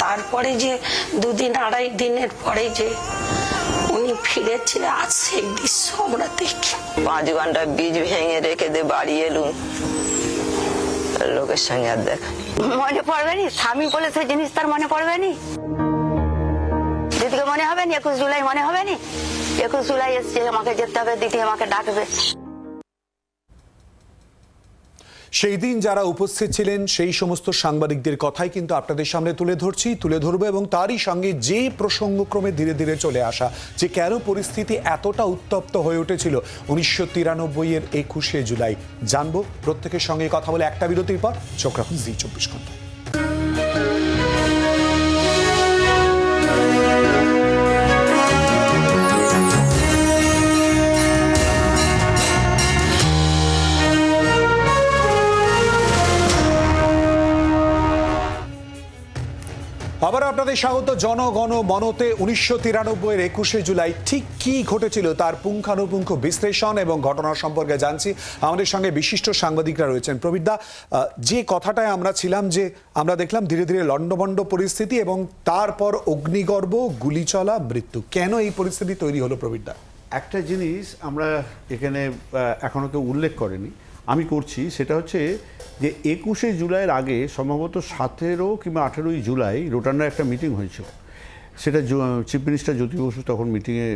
[SPEAKER 9] তারপরে যে 2 দিন 2.5 দিনের পরে যে উনি ফিরেছে, আজ সেই দৃশ্য আমরা দেখি।
[SPEAKER 11] 5 ঘন্টা বীজ ভেঙে রেখে দিয়ে বাড়ি এলুম, লোকের সঙ্গে আর দেখা
[SPEAKER 8] মনে পড়বে নি? স্বামী বলে সেই জিনিস তার মনে পড়বে নি? দিদিকে মনে হবে নি? 21 জুলাই মনে হবে নি? 21 জুলাই এসছে, আমাকে যেতে হবে, দিদি আমাকে ডাকবে।
[SPEAKER 1] সেই দিন যারা উপস্থিত ছিলেন সেই সমস্ত সাংবাদিকদের কথাই কিন্তু আপনাদের সামনে তুলে ধরবো এবং তারই সঙ্গে যে প্রসঙ্গক্রমে ধীরে ধীরে চলে আসা যে কেন পরিস্থিতি এতটা উত্তপ্ত হয়ে উঠেছিল 1993-এর 21শে জুলাই, জানবো প্রত্যেকের সঙ্গে কথা বলে একটা বিরতির পর। চোখ রাখুন জি 24 ঘন্টা। আপনাদের স্বাগত জনগণ মনতে। 1993-এর 21শে জুলাই ঠিক কি ঘটেছিল তার পুঙ্খানুপুঙ্খ বিশ্লেষণ এবং ঘটনা সম্পর্কে জানছি। আমাদের সঙ্গে বিশিষ্ট সাংবাদিকরা রয়েছেন। প্রবীরদা, যে কথাটায় আমরা ছিলাম যে আমরা দেখলাম ধীরে ধীরে লণ্ডভণ্ড পরিস্থিতি এবং তারপর অগ্নিগর্ভ, গুলি চলা, মৃত্যু। কেন এই পরিস্থিতি তৈরি হলো প্রবীরদা?
[SPEAKER 2] একটা জিনিস আমরা এখানে এখনো কেউ উল্লেখ করেনি, আমি করছি, সেটা হচ্ছে যে 21শে জুলাইয়ের আগে সম্ভবত 17 কিংবা 18ই জুলাই রোটান্ডা একটা মিটিং হয়েছিল। সেটা চিফ মিনিস্টার জ্যোতি বসু তখন মিটিংয়ে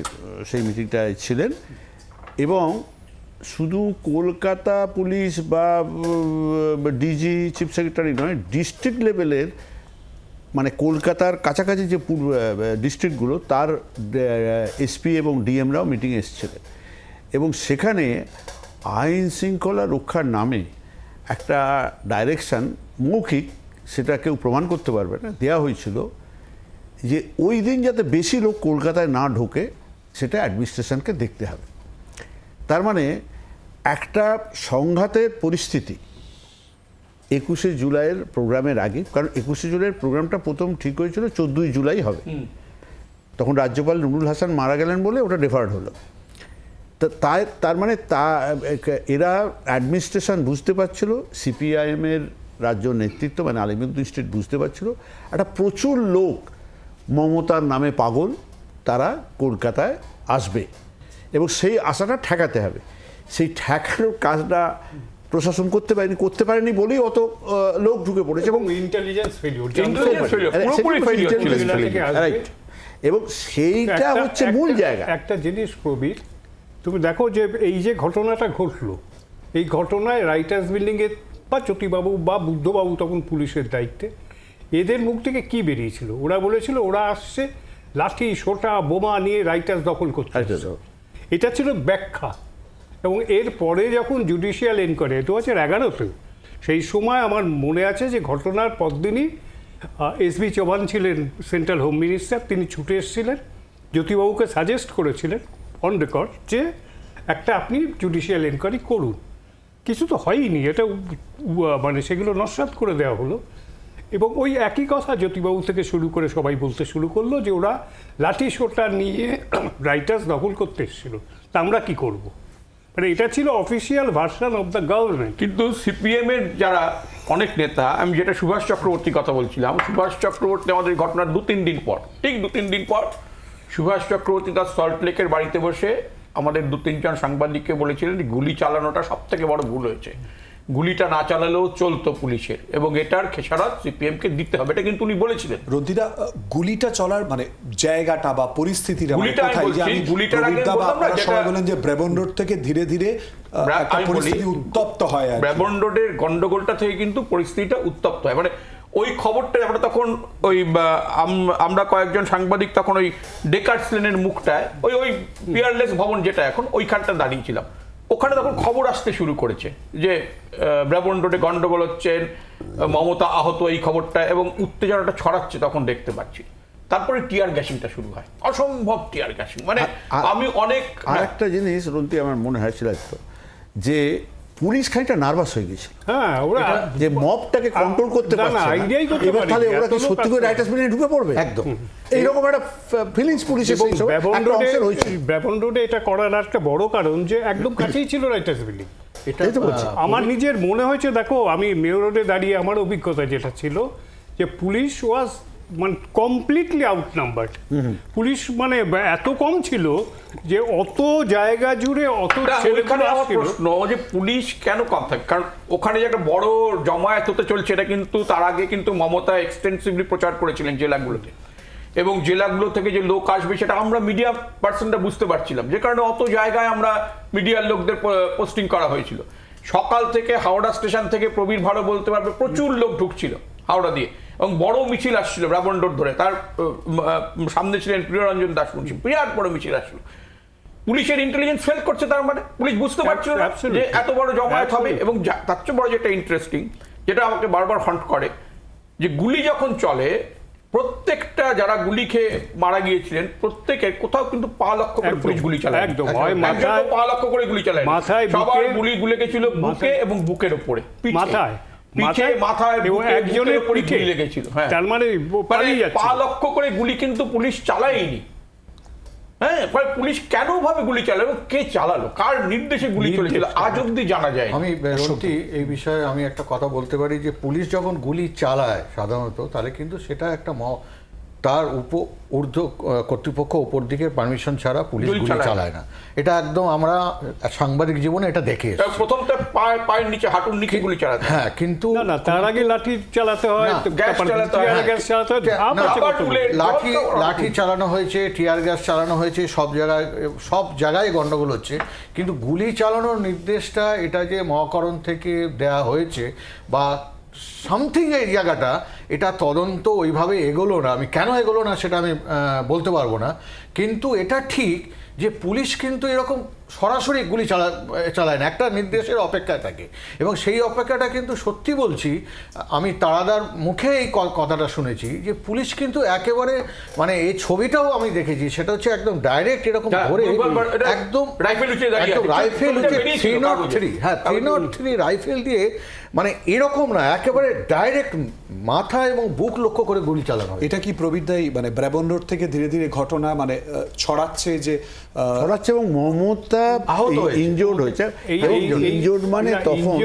[SPEAKER 2] সেই মিটিংটায় ছিলেন এবং শুধু কলকাতা পুলিশ বা ডিজি চিফ সেক্রেটারি নয়, ডিস্ট্রিক্ট লেভেলের মানে কলকাতার কাছাকাছি যে ডিস্ট্রিক্টগুলো তার এসপি এবং ডিএমরাও মিটিংয়ে এসেছিলেন এবং সেখানে আইন শৃঙ্খলা রক্ষার নামে একটা ডাইরেকশান মৌখিক, সেটা কেউ প্রমাণ করতে পারবে না, দেওয়া হয়েছিল যে ওই দিন যাতে বেশি লোক কলকাতায় না ঢোকে সেটা অ্যাডমিনিস্ট্রেশনকে দেখতে হবে। তার মানে একটা সংঘাতের পরিস্থিতি 21শে জুলাইয়ের প্রোগ্রামের আগে, কারণ 21শে জুলাইয়ের প্রোগ্রামটা প্রথম ঠিক হয়েছিল 14ই জুলাই হবে, তখন রাজ্যপাল নুরুল হাসান মারা গেলেন বলে ওটা ডেফার্ড হলো। তার মানে এরা অ্যাডমিনিস্ট্রেশন বুঝতে পারছিল, সিপিআইএমের রাজ্য নেতৃত্ব মানে আলিমুদ্দিন স্ট্রিট বুঝতে পারছিল একটা প্রচুর লোক মমতার নামে পাগল, তারা কলকাতায় আসবে এবং সেই আশাটা ঠেকাতে হবে। সেই ঠেকানোর কাজটা প্রশাসন করতে পারেনি বলেই অত লোক ঢুকে পড়েছে এবং
[SPEAKER 4] ইন্টেলিজেন্স ফেলিওর,
[SPEAKER 2] এবং সেইটা হচ্ছে মূল জায়গা।
[SPEAKER 4] একটা জিনিস প্রবীর, তুমি দেখো যে এই যে ঘটনাটা ঘটলো, এই ঘটনায় রাইটার্স বিল্ডিংয়ে বা জ্যোতিবাবু বা বুদ্ধবাবু তখন পুলিশের দায়িত্বে, এদের মুখ থেকে কি বেরিয়েছিল? ওরা বলেছিল ওরা আসছে লাঠি সোটা বোমা নিয়ে রাইটার্স দখল করতে। এটা ছিল ব্যাখ্যা। এবং এর পরে যখন জুডিশিয়াল এনকোয়ারি 2011-তে, সেই সময় আমার মনে আছে যে ঘটনার পরদিনই এসবি চৌহান ছিলেন সেন্ট্রাল হোম মিনিস্টার, তিনি ছুটে এসেছিলেন, জ্যোতিবাবুকে সাজেস্ট করেছিলেন অন রেকর্ড যে একটা আপনি জুডিশিয়াল এনকোয়ারি করুন। কিছু তো হয়নি, এটা মানে সেগুলো নস্যাৎ করে দেওয়া হলো। এবং ওই একই কথা জ্যোতিবাবু থেকে শুরু করে সবাই বলতে শুরু করলো যে ওরা লাঠি সোটা নিয়ে রাইটার্স দখল করতে এসেছিল, তা আমরা কী করব? মানে এটা ছিল official version of the government.
[SPEAKER 3] কিন্তু সিপিএমের যারা অনেক নেতা, আমি যেটা সুভাষ চক্রবর্তীর কথা বলছিলাম, সুভাষ চক্রবর্তী আমাদের ঘটনার 2-3 দিন পর, ঠিক 2-3 দিন পর সুভাষ চক্রবর্তী তার সল্টলেকের বাড়িতে বসে আমাদের 2-3 জন সাংবাদিককে বলেছিলেন যে গুলি চালানোটা সব থেকে বড় ভুল হয়েছে, গুলিটা না চালালেও চলতো পুলিশের এবং এটার খেসারত সিপিএমকে দিতে হবে, এটা কিন্তু উনি বলেছিলেন।
[SPEAKER 1] রন্তিদা, গুলিটা চলার মানে জায়গাটা বা পরিস্থিতিটা সবাই বলেন যে ব্রেবন রোড থেকে ধীরে ধীরে পরিস্থিতি উত্তপ্ত হয়।
[SPEAKER 3] ব্রেবন রোডের গন্ডগোলটা থেকে কিন্তু পরিস্থিতিটা উত্তপ্ত হয়। মানে ওই খবরটা আমরা তখন আমরা কয়েকজন সাংবাদিক তখন ওই ডেকার্স লেনের মুখটায় ওই পিয়ারলেস ভবন যেটা এখন ওইখানটা দাঁড়িয়েছিলাম, ওখানে তখন খবর আসতে শুরু করেছে যে ব্রেবন রোডে গন্ডগোল হচ্ছে, মমতা আহত, এই খবরটা এবং উত্তেজনাটা ছড়াচ্ছে তখন দেখতে পাচ্ছি। তারপরে টিয়ার গ্যাসিংটা শুরু হয়, অসম্ভব টিয়ার গ্যাসিং। মানে আমি অনেক
[SPEAKER 2] আরেকটা জিনিস রন্তি আমার মনে হয়েছিল যে পুলিশ খানিকটা নার্ভাস হয়ে গেছিল,
[SPEAKER 4] হ্যাঁ, ওরা
[SPEAKER 2] যে মবটাকে কন্ট্রোল করতে পারছে না, এবার তাহলে ওরা কি সত্যি করে রাইটার্স বিল্ডিংয়ে ঢুকে পড়বে? একদম এইরকম একটা ফিলিংস পুলিশের সেই সময় একটা অংশের হয়েছিল।
[SPEAKER 4] ব্রেবন রোডে এটা করার একটা বড় কারণ যে একদম কাছেই ছিল রাইটার্স বিল্ডিং।
[SPEAKER 2] এটাই তো বলছি,
[SPEAKER 4] আমার নিজের মনে হয়েছে, দেখো আমি মেয়র রোডে দাঁড়িয়ে আমার অভিজ্ঞতা যেটা ছিল যে পুলিশ ওয়াজ মানে কমপ্লিটলি আউটনাম্বার্ড। পুলিশ মানে এত কম ছিল যে অত জায়গা জুড়ে অত
[SPEAKER 3] প্রশ্ন যে পুলিশ কেন কম থাকে, কারণ ওখানে যে একটা বড় জমায়েত হতে চলছে এটা কিন্তু তার আগে কিন্তু মমতা এক্সটেন্সিভলি প্রচার করেছিলেন জেলাগুলোতে, এবং জেলাগুলো থেকে যে লোক আসবে সেটা আমরা মিডিয়া পার্সনরা বুঝতে পারছিলাম, যে কারণে অত জায়গায় আমরা মিডিয়ার লোকদের পোস্টিং করা হয়েছিল। সকাল থেকে হাওড়া স্টেশন থেকে প্রবীর ভালো বলতে পারবে প্রচুর লোক ঢুকছিল হাওড়া দিয়ে, এবং বড় মিছিল আসছিল ব্রেবন রোড ধরে, তার সামনে ছিলেন প্রিয়রঞ্জন দাস মুন্সি, বিরাট বড় মিছিল আসছিল। পুলিশের ইন্টেলিজেন্স ফেল করছে, তার মানে পুলিশ বুঝতে পারছিল না যে এত বড় জমায়েত হবে। এবং তার চেয়ে বড় যেটা ইন্টারেস্টিং, যেটা আমাকে বারবার হন্ট করে, যে গুলি যখন চলে প্রত্যেকটা যারা গুলি খেয়ে মারা গিয়েছিলেন প্রত্যেকের কোথাও কিন্তু পা লক্ষ্য করে পুলিশ গুলি চালায়,
[SPEAKER 4] একদম
[SPEAKER 3] পা লক্ষ্য করে গুলি চালায়, সবার গুলি গেছিল বুকে এবং বুকের উপরে, মাথায় পিঠে, মাথায়,
[SPEAKER 4] এবং
[SPEAKER 3] বুকে,
[SPEAKER 4] একজনের
[SPEAKER 3] বুকের উপরে
[SPEAKER 4] পিঠে
[SPEAKER 3] গুলি লেগেছিল। হ্যাঁ।
[SPEAKER 4] তার মানে পালিয়ে
[SPEAKER 3] মানে
[SPEAKER 4] যাচ্ছে।
[SPEAKER 3] পা লক্ষ্য করে গুলি কিন্তু পুলিশ চালায়নি। হ্যাঁ, পুলিশ কেন ভাবে গুলি চালালো এবং কে চালালো, কার নির্দেশে গুলি চলেছিল আজ অব্দি জানা যায়।
[SPEAKER 7] আমি রন্টি এই বিষয়ে আমি একটা কথা বলতে পারি যে পুলিশ যখন গুলি চালায় সাধারণত তাহলে কিন্তু সেটা একটা তার ঊর্ধ্ব কর্তৃপক্ষ উপর দিকে পারমিশন ছাড়া পুলিশ গুলি চালায় না। এটা একদম আমরা সাংবাদিক জীবনে এটা দেখে এসেছি।
[SPEAKER 3] প্রথমটা পায়ের নিচে, হাঁটুর নিচে গুলি চালাতে।
[SPEAKER 7] হ্যাঁ, কিন্তু
[SPEAKER 4] না তার আগে লাঠি চালাতে হয়,
[SPEAKER 3] গ্যাস চালাতে হয়,
[SPEAKER 4] গ্যাস চালাতে হয়,
[SPEAKER 7] লাঠি চালানো হয়েছে, টিয়ার গ্যাস চালানো হয়েছে, সব জায়গায় গন্ডগোল হচ্ছে, কিন্তু গুলি চালানোর নির্দেশটা এটা যে মহাকরণ থেকে দেয়া হয়েছে বা সামথিং এই জায়গাটা, এটা তদন্ত ওইভাবে এগোলো না। আমি কেন এগোলো না সেটা আমি বলতে পারবো না, কিন্তু এটা ঠিক যে পুলিশ কিন্তু এরকম সরাসরি গুলি চালায় না, একটা নির্দেশের অপেক্ষায় থাকে। এবং সেই অপেক্ষাটা কিন্তু সত্যি বলছি, আমি তারাদার মুখে এই কথাটা শুনেছি যে পুলিশ কিন্তু একেবারে মানে এই ছবিটাও আমি দেখেছি, সেটা হচ্ছে একদম ডাইরেক্ট এরকম ধরে একদম রাইফেল উঠে 303, হ্যাঁ 303 রাইফেল দিয়ে, মানে এরকম না, একেবারে ডাইরেক্ট মাথা এবং বুক লক্ষ্য করে গুলি চালানো হয়।
[SPEAKER 1] এটা কি প্রবীরদাই মানে ব্রাবন রোড থেকে ধীরে ধীরে ঘটনা মানে ছড়াচ্ছে যে
[SPEAKER 2] এবং মমতা
[SPEAKER 7] আহত
[SPEAKER 2] ইনজোর্ড হয়েছে, ইনজোর্ড মানে তখন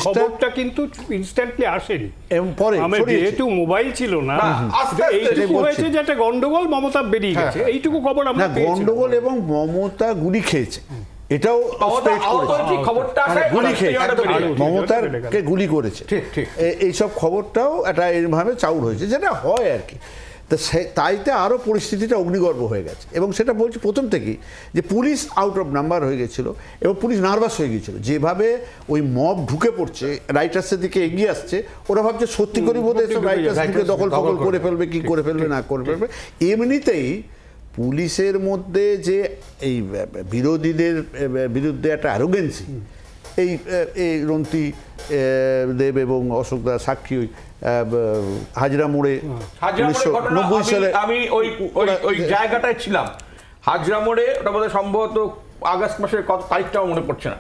[SPEAKER 4] খবরটা কিন্তু ইনস্ট্যান্টলি আসেনি,
[SPEAKER 2] এবং পরে
[SPEAKER 4] যেহেতু মোবাইল ছিল না, এইটুকু হয়েছে যে একটা গন্ডগোল, মমতা বেরিয়ে গেছে, এইটুকু খবর আমরা
[SPEAKER 2] গন্ডগোল এবং মমতা গুলি খেয়েছে, এটাও মমতারকে গুলি করেছে, এইসব খবরটাও একটা এইভাবে চাউর হয়েছে, যেটা হয় আর কি। তা তাইতে আরও পরিস্থিতিটা অগ্নিগর্ভ হয়ে গেছে। এবং সেটা বলছি প্রথম থেকেই যে পুলিশ আউট অফ নাম্বার হয়ে গেছিল এবং পুলিশ নার্ভাস হয়ে গিয়েছিল, যেভাবে ওই মব ঢুকে পড়ছে, রাইটার্সের দিকে এগিয়ে আসছে, ওরা ভাবছে সত্যি করে বোধ হয় রাইটার্স দিকে দখল করে ফেলবে, কি করে ফেলবে না করে ফেলবে। এমনিতেই পুলিশের মধ্যে যে এই বিরোধীদের বিরুদ্ধে একটা অ্যারোগেন্সি, এই রন্তি দেব এবং অশোক দা সাক্ষী, হাজরা মোড়ে 1990 সালে
[SPEAKER 3] আমি ওই জায়গাটায় ছিলাম, হাজরা মোড়ে, ওটা বোধহয় সম্ভবত আগস্ট মাসের কত তারিখটাও মনে পড়ছে না,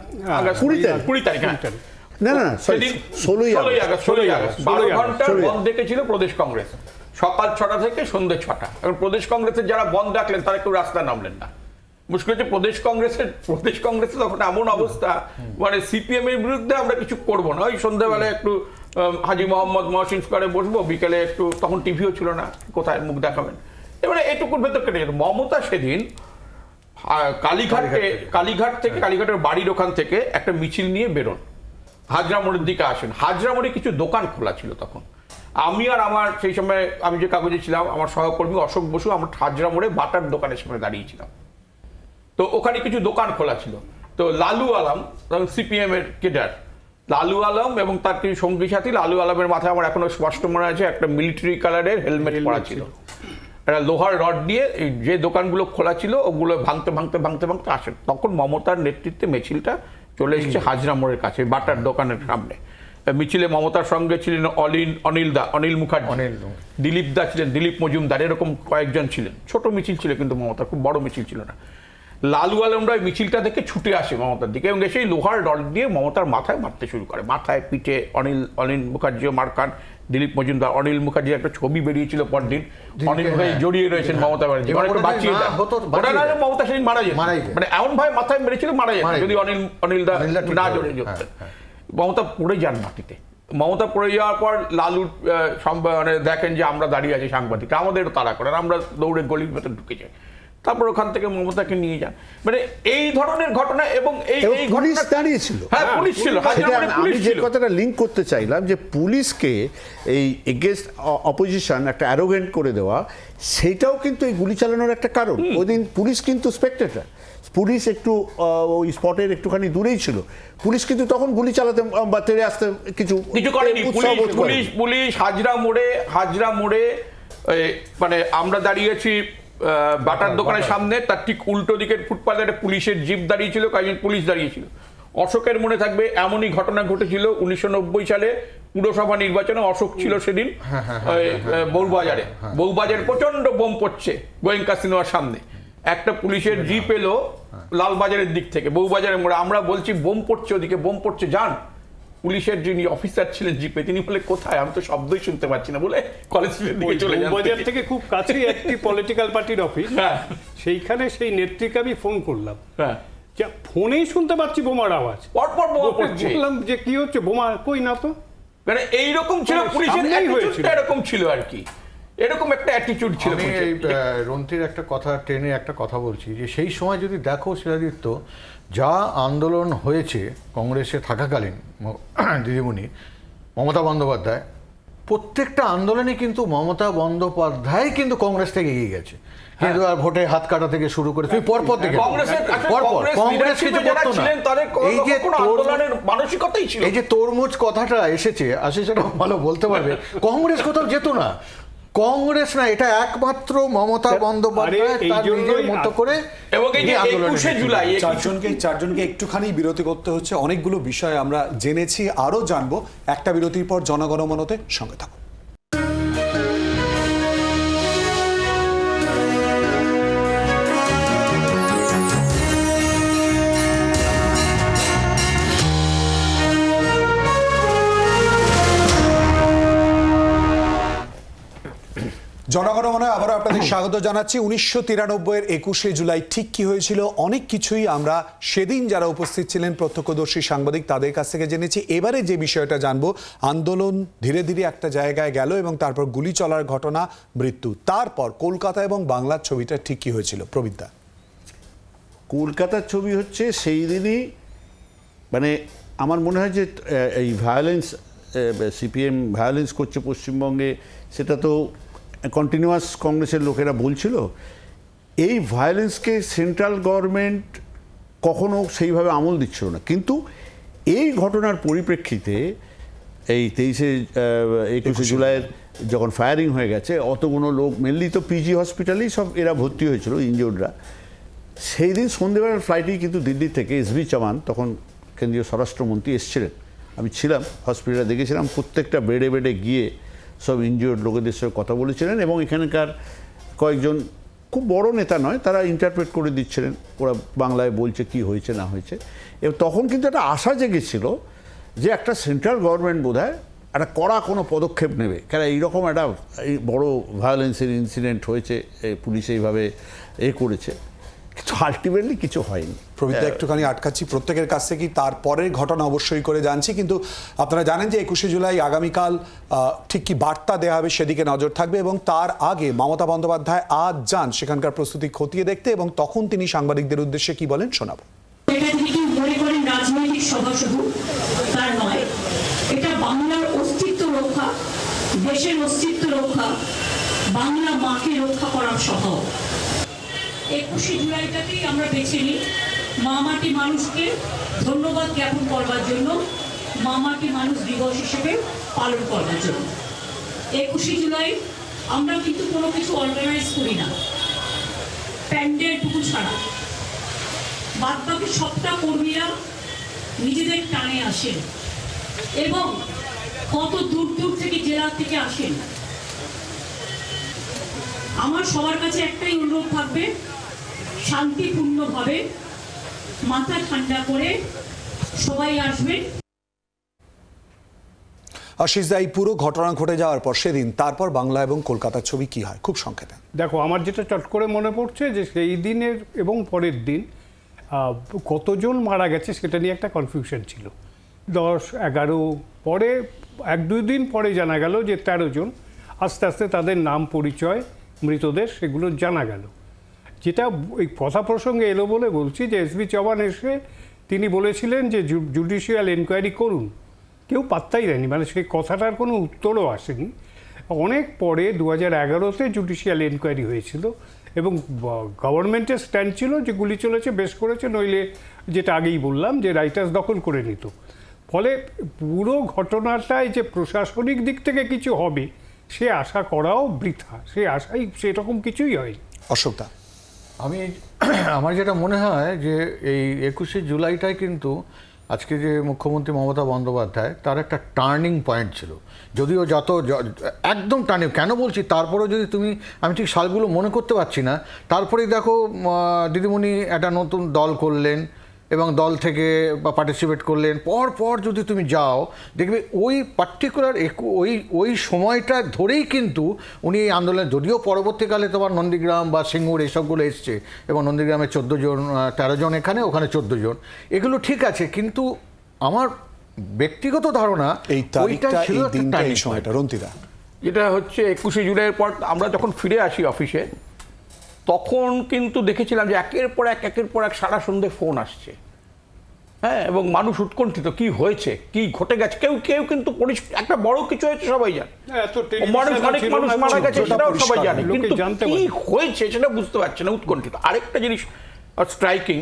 [SPEAKER 3] 20 তারিখ,
[SPEAKER 2] না 16ই আগস্ট
[SPEAKER 3] 12 ঘন্টা বন্ধ ডেকেছিল প্রদেশ কংগ্রেস, সকাল 6টা থেকে সন্ধ্যে 6টা। এখন প্রদেশ কংগ্রেসের যারা বন্ধ ডাকলেন তারা কেউ রাস্তায় নামলেন না। মুশকিল হচ্ছে প্রদেশ কংগ্রেসে তখন এমন অবস্থা, মানে সিপিএম এর বিরুদ্ধে আমরা কিছু করবো না, ওই সন্ধ্যাবেলায় একটু হাজি মোহাম্মদ মহসিন স্কোয়ারে বসবো, বিকেলে একটু, তখন টিভিও ছিল না, কোথায় মুখ দেখাবেন, এবারে এটুকুর ভেতর কেটে যেত। মমতা সেদিন কালীঘাট থেকে, কালীঘাটের বাড়ির ওখান থেকে একটা মিছিল নিয়ে বেরোন, হাজরা মোড়ের দিকে আসেন। হাজরা মোড়ে কিছু দোকান খোলা ছিল তখন, আমি আর আমার সেই সময় আমি যে কাগজে ছিলাম, আমার সহকর্মী অশোক বসু, আমরা হাজরা মোড়ে বাটার দোকানের সামনে দাঁড়িয়েছিলাম। তো ওখানে কিছু দোকান খোলা ছিল, তো লালু আলম সিপিএম এর কেডার, লালু আলম এবং তার কিছু সঙ্গী সাথী, লালু আলমের মাথায় আমার এখনো স্পষ্ট মনে আছে একটা মিলিটারি কালারের হেলমেট পরা ছিল, একটা লোহার রড দিয়ে যে দোকানগুলো খোলা ছিল ওগুলো ভাঙতে আসেন। তখন মমতার নেতৃত্বে মিছিলটা চলে এসেছে হাজরা মোড়ের কাছে বাটার দোকানের সামনে। মিছিলে মমতার সঙ্গে ছিলেন অনিল মুখার্জি, দিলীপ দা ছিলেন, দিলীপ মজুমদার, এরকম কয়েকজন ছিলেন। ছোট মিছিল ছিল কিন্তু মমতার, খুব বড় মিছিল ছিল না। লালু আলমরা মিছিলটা থেকে ছুটে আসে মমতার দিকে এবং এসে লোহার রড দিয়ে মমতার মাথায় মারতে শুরু করে, মাথায়, পিঠে। অনিল মুখার্জিও মার খান, দিলীপ মজুমদার। অনিল মুখার্জির একটা ছবি বেরিয়েছিল পরদিন, অনিল মুখার্জি জড়িয়ে রয়েছেন মমতা ব্যানার্জি, বাঁচিয়ে দেন, মমতা সেদিন মারা যেত, মানে এমন ভাবে মাথায় মেরেছিল মারা যেত যদি অনিল দা না জড়িয়ে যেতেন। মমতা পড়ে যান মাটিতে। মমতা পড়ে যাওয়ার পর লালু মানে দেখেন যে আমরা দাঁড়িয়ে আছি সাংবাদিক, আমাদেরও তাড়া করেন, আমরা দৌড়ে গলির ভেতর ঢুকে যাই, তারপর ওখান থেকে মমতাকে নিয়ে যান। মানে এই ধরনের ঘটনা এবং এই
[SPEAKER 2] পুলিশ দাঁড়িয়েছিল,
[SPEAKER 3] হ্যাঁ পুলিশ ছিল।
[SPEAKER 2] আমি যে কথাটা লিঙ্ক করতে চাইলাম যে পুলিশকে এই এগেইনস্ট অপোজিশন একটা অ্যারোগেন্ট করে দেওয়া, সেটাও কিন্তু এই গুলি চালানোর একটা কারণ। ওই দিন পুলিশ কিন্তু স্পেক্টেটর, পুলিশ একটু ওই স্পটের একটুখানি দূরেই ছিল, পুলিশ কিন্তু তখন গুলি চালাতে বা তেড়ে আসতে কিছু
[SPEAKER 3] করেনি। পুলিশ হাজরা মোড়ে মানে আমরা দাঁড়িয়েছি বাটার দোকানের সামনে, তার ঠিক উল্টো দিকের ফুটপাথে একটা পুলিশের জিপ দাঁড়িয়েছিল, কয়েকজন পুলিশ দাঁড়িয়েছিল। অশোকের মনে থাকবে এমনই ঘটনা ঘটেছিল 1990 সালে পুরসভা নির্বাচনে, অশোক ছিল সেদিন বউবাজারে প্রচন্ড বোম পড়ছে গোয়েঙ্কা সিনেমার সামনে, একটা পুলিশের জিপ এলো লালবাজারের দিক থেকে বউবাজারের মোড়ে, আমরা বলছি বোম পড়ছে ওদিকে, বোম পড়ছে, যান, পুলিশের যিনি অফিসার ছিলেন জিপে, তিনি বলে কোথায়, আমি তো শব্দই শুনতে পাচ্ছি না, বলে কলেজ স্ট্রিটের দিকে চলে যান।
[SPEAKER 4] বাজার থেকে খুব কাছেই একটি পলিটিক্যাল পার্টির অফিস, সেইখানে সেই নেত্রীকে আমি ফোন করলাম, যা ফোনেই শুনতে পাচ্ছি বোমার আওয়াজ,
[SPEAKER 3] পরপর বোমা পড়ছে।
[SPEAKER 4] বললাম যে কি হচ্ছে, বোমা কই না তো,
[SPEAKER 3] মানে এইরকম ছিল পুলিশের অ্যাটিটিউডটা, এরকম ছিল আর কি, এরকম একটা অ্যাটিটিউড ছিল।
[SPEAKER 7] আমি এই রন্তির একটা কথা টেনে একটা কথা বলছি, যে সেই সময় যদি দেখো শিলাদিত্য, যা আন্দোলন হয়েছে কংগ্রেসে থাকাকালীন দিদিমণি মমতা বন্দ্যোপাধ্যায়, প্রত্যেকটা আন্দোলনে কিন্তু মমতা বন্দ্যোপাধ্যায় কিন্তু কংগ্রেস থেকে এগিয়ে গেছে, কিন্তু আর ভোটে হাত কাটা থেকে শুরু করে তুমি পরপর থেকে কংগ্রেস কিছু করতো না। এই যে
[SPEAKER 3] মানসিকতাই ছিল,
[SPEAKER 7] এই যে তরমুজ কথাটা এসেছে, আশিস সেটা ভালো বলতে পারবে, কংগ্রেস কোথাও যেত না, কংগ্রেস না, এটা একমাত্র মমতা বন্দ্যোপাধ্যায় তার নিজের মতো করে।
[SPEAKER 3] এবং এই যে 21শে জুলাই
[SPEAKER 1] চারজনকে একটুখানি বিরতি করতে হচ্ছে, অনেকগুলো বিষয় আমরা জেনেছি, আরো জানবো। একটা বিরতির পর জনগণমনতে সঙ্গে থাকুন। জনগণমনে আবারও আপনাদের স্বাগত জানাচ্ছি। 1993-এর 21শে জুলাই ঠিক কি হয়েছিল, অনেক কিছুই আমরা সেদিন যারা উপস্থিত ছিলেন প্রত্যক্ষদর্শী সাংবাদিক তাদের কাছ থেকে জেনেছি। এবারে যে বিষয়টা জানবো, আন্দোলন ধীরে ধীরে একটা জায়গায় গেল এবং তারপর গুলি চলার ঘটনা, মৃত্যু, তারপর কলকাতা এবং বাংলার ছবিটা ঠিক কি হয়েছিল প্রবীরদা?
[SPEAKER 2] কলকাতার ছবি হচ্ছে সেই দিনই, মানে আমার মনে হয় যে এই ভায়োলেন্স, সিপিএম ভায়োলেন্স করছে পশ্চিমবঙ্গে, সেটা তো কন্টিনিউয়াস কংগ্রেসের লোকেরা বলছিল। এই ভায়োলেন্সকে সেন্ট্রাল গভর্নমেন্ট কখনো সেইভাবে আমল দিচ্ছিল না, কিন্তু এই ঘটনার পরিপ্রেক্ষিতে এই 21শে জুলাইয়ের যখন ফায়ারিং হয়ে গেছে, অতগুলো লোক, মেনলি তো পিজি হসপিটালেই সব এরা ভর্তি হয়েছিল ইনজিওর্ডরা। সেই দিন সন্ধ্যেবেলার ফ্লাইটেই কিন্তু দিল্লি থেকে এসবি চৌহান, তখন কেন্দ্রীয় স্বরাষ্ট্রমন্ত্রী, এসেছিলেন। আমি ছিলাম হসপিটালে, দেখেছিলাম প্রত্যেকটা বেডে বেডে গিয়ে সব ইনজিওর্ড লোকেদের সঙ্গে কথা বলেছিলেন, এবং এখানকার কয়েকজন খুব বড় নেতা নয়, তারা ইন্টারপ্রেট করে দিচ্ছিলেন ওরা বাংলায় বলছে কি হয়েছে না হয়েছে। এবং তখন কিন্তু একটা আশা জেগেছিল যে একটা সেন্ট্রাল গভর্নমেন্ট বোধহয় একটা কড়া কোনো পদক্ষেপ নেবে, কারণ এইরকম একটা বড় ভায়োলেন্সের ইনসিডেন্ট হয়েছে, পুলিশ এইভাবে করেছে, কিন্তু আলটিমেটলি কিছু হয়নি।
[SPEAKER 1] প্রবীরদা একটুখানি আটকাচ্ছি প্রত্যেকের কাছ থেকে, তারপরের ঘটনা অবশ্যই করে জানছি, কিন্তু আপনারা জানেন যে 21শে জুলাই আগামীকাল ঠিক কি বার্তা দেওয়া হবে সেদিকে নজর থাকবে, এবং তার আগে মমতা বন্দ্যোপাধ্যায় আজ যান সেখানকার প্রস্তুতি খতিয়ে দেখতে, এবং তখন তিনি সাংবাদিকদের উদ্দেশ্যে কি বলেন শোনাবো।
[SPEAKER 13] এটা তিনি কি মনে করেন রাজনৈতিক সভা শুধু তার নয়, এটা বাংলার অস্তিত্ব রক্ষা, দেশের অস্তিত্ব রক্ষা, বাংলা মাকে রক্ষা করার সভা। 21শে জুলাইটাকেই আমরা বেছে নিই মা মাটি মানুষকে ধন্যবাদ জ্ঞাপন করবার জন্য, মা মাটি মানুষ দিবস হিসেবে পালন করবার জন্য। 21শে জুলাই আমরা কিন্তু কোনো কিছু অর্গানাইজ করি না, প্যান্ডেলটুকু ছাড়া। বাদ বাকি সবটা কর্মীরা নিজেদের টানে আসেন, এবং কত দূর দূর থেকে জেলা থেকে আসেন। আমার সবার কাছে একটাই অনুরোধ থাকবে, শান্তিপূর্ণভাবে মাথা ঠান্ডা করে সবাই আসবেন।
[SPEAKER 1] আশিস দা, এই পুরো ঘটনা ঘটে যাওয়ার পর সেদিন তারপর বাংলা এবং কলকাতার ছবি কি হয় খুব সংক্ষেপে?
[SPEAKER 4] দেখো, আমার যেটা চট করে মনে পড়ছে যে সেই দিনের এবং পরের দিন কতজন মারা গেছে সেটা নিয়ে একটা কনফিউশন ছিল। 10-11 পরে, 1-2 দিন পরে জানা গেল যে 13 জন, আস্তে আস্তে তাদের নাম পরিচয়, মৃতদের, সেগুলো জানা গেল। যেটা এই কথা প্রসঙ্গে এলো বলে বলছি যে এসবি চৌহান এসে তিনি বলেছিলেন যে জুডিশিয়াল এনকোয়ারি করুন, কেউ পাত্তাই দেয়নি, মানে সেই কথাটার কোনো উত্তরও আসেনি। অনেক পরে 2011-তে জুডিশিয়াল এনকোয়ারি হয়েছিল, এবং গভর্নমেন্টের স্ট্যান্ড ছিল যে গুলি চলেছে, বেশ করেছে, নইলে যেটা আগেই বললাম যে রাইটার্স দখল করে নিত। ফলে পুরো ঘটনাটায় যে প্রশাসনিক দিক থেকে কিছু হবে সে আশা করাও বৃথা, সে আশাই সেরকম কিছুই হয়নি।
[SPEAKER 1] অশোকদা,
[SPEAKER 7] আমার যেটা মনে হয় যে এই 21শে জুলাইটাই কিন্তু আজকে যে মুখ্যমন্ত্রী মমতা বন্দ্যোপাধ্যায়, তার একটা টার্নিং পয়েন্ট ছিল। যদিও একদম টার্নিং কেন বলছি, তারপরেও যদি তুমি, আমি ঠিক সালগুলো মনে করতে পারছি না, তারপরেই দেখো দিদিমণি একটা নতুন দল করলেন, এবং দল থেকে বা পার্টিসিপেট করলেন, পর যদি তুমি যাও দেখবে ওই পার্টিকুলার ওই সময়টা ধরেই কিন্তু উনি এই আন্দোলন, যদিও পরবর্তীকালে তোমার নন্দীগ্রাম বা সিঙ্গুর এইসবগুলো এসছে এবং নন্দীগ্রামে 14 জন 13 জন এখানে, ওখানে 14 জন, এগুলো ঠিক আছে, কিন্তু আমার ব্যক্তিগত ধারণা
[SPEAKER 1] এই তারিখটা,
[SPEAKER 7] ওইটা ছিল
[SPEAKER 1] এই
[SPEAKER 7] একটা
[SPEAKER 1] দিনটা, এই
[SPEAKER 7] turning point।
[SPEAKER 1] সময়টা রন্তিদা,
[SPEAKER 3] যেটা হচ্ছে 21শে জুলাইয়ের পর আমরা যখন ফিরে আসি অফিসে, তখন কিন্তু দেখেছিলাম যে একের পর এক সারা সন্ধে ফোন আসছে, হ্যাঁ, এবং মানুষ উৎকণ্ঠিত, কি হয়েছে, কি ঘটে গেছে, কেউ কিন্তু একটা বড় কিছু হয়েছে সবাই জানে, অনেক মানুষ মারা গেছে সেটাও সবাই জানে, কিন্তু কি হয়েছে সেটা বুঝতে পারছে না, উৎকণ্ঠিত। আরেকটা জিনিস স্ট্রাইকিং,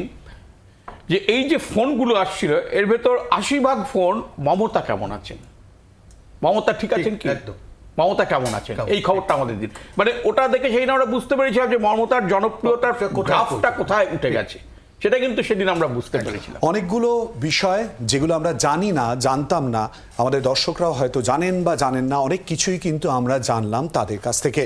[SPEAKER 3] যে এই যে ফোনগুলো আসছিল এর ভেতর 80% ফোন মমতা কেমন আছেন, মমতা ঠিক আছেন কি, মমতা কেমন আছেন, এই খবরটা আমাদের দিন, মানে ওটা দেখে সেই না আমরা বুঝতে পেরেছিলাম যে মমতার জনপ্রিয়তার গ্রাফটা কোথায় উঠে গেছে, সেটা কিন্তু সেদিন আমরা বুঝতে পেরেছিলাম।
[SPEAKER 1] অনেকগুলো বিষয় যেগুলো আমরা জানি না, জানতাম না, আমাদের দর্শকরাও হয়তো জানেন বা জানেন না, অনেক কিছুই কিন্তু আমরা জানলাম তাদের কাছ থেকে।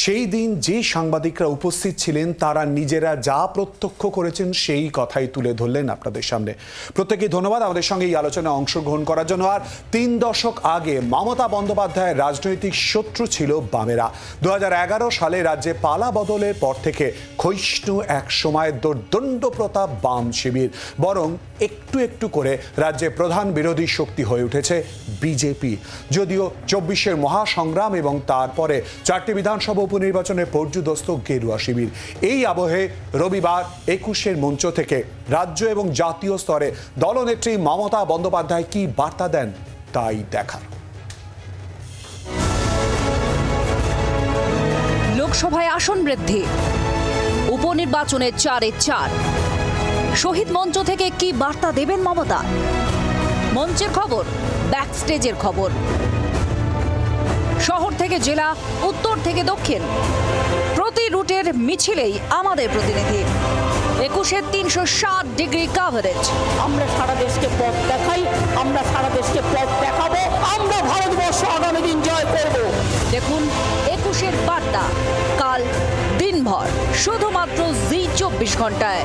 [SPEAKER 1] সেই দিন যে সাংবাদিকরা উপস্থিত ছিলেন তারা নিজেরা যা প্রত্যক্ষ করেছেন সেই কথাই তুলে ধরলেন আপনাদের সামনে। প্রত্যেকেই ধন্যবাদ আমাদের সঙ্গে এই আলোচনায় অংশগ্রহণ করার জন্য। আর 3 দশক আগে মমতা বন্দ্যোপাধ্যায়ের রাজনৈতিক শত্রু ছিল বামেরা। 2011 সালে রাজ্যে পালা বদলের পর থেকে ক্ষয়িষ্ণু এক সময় দোর্দণ্ড প্রতাপ বাম শিবির, বরং একটু করে রাজ্যে প্রধান বিরোধী শক্তি হয়ে উঠেছে বিজেপি। যদিও 24-এর মহাসংগ্রাম এবং তারপরে 4টি বিধানসভা উপনির্বাচনে পর্যুদস্ত গেরুয়া শিবির, এই আবহে রবিবার 21-এর মঞ্চ থেকে রাজ্য এবং জাতীয় স্তরে দলনেত্রী মমতা বন্দ্যোপাধ্যায় কি বার্তা দেন তাই দেখার।
[SPEAKER 14] লোকসভায় আসন বৃদ্ধি, উপনির্বাচনে 4-এ 4, শহীদ মঞ্চ থেকে কি বার্তা দেবেন মমতা? মঞ্চের খবর, ব্যাকস্টেজের খবর, শহর থেকে জেলা, উত্তর থেকে দক্ষিণ, প্রতি রুটের মিছিলেই আমাদের প্রতিনিধি। 21-এর 360 ডিগ্রি কাভারেজ।
[SPEAKER 13] আমরা সারা দেশকে পথ দেখাই, আমরা সারা দেশকে পথ দেখাবো, আমরা ভারতবর্ষ আগামী দিন জয় করব।
[SPEAKER 14] দেখুন 21-এর বার্তা কাল দিনভর শুধুমাত্র জি 24 ঘন্টায়।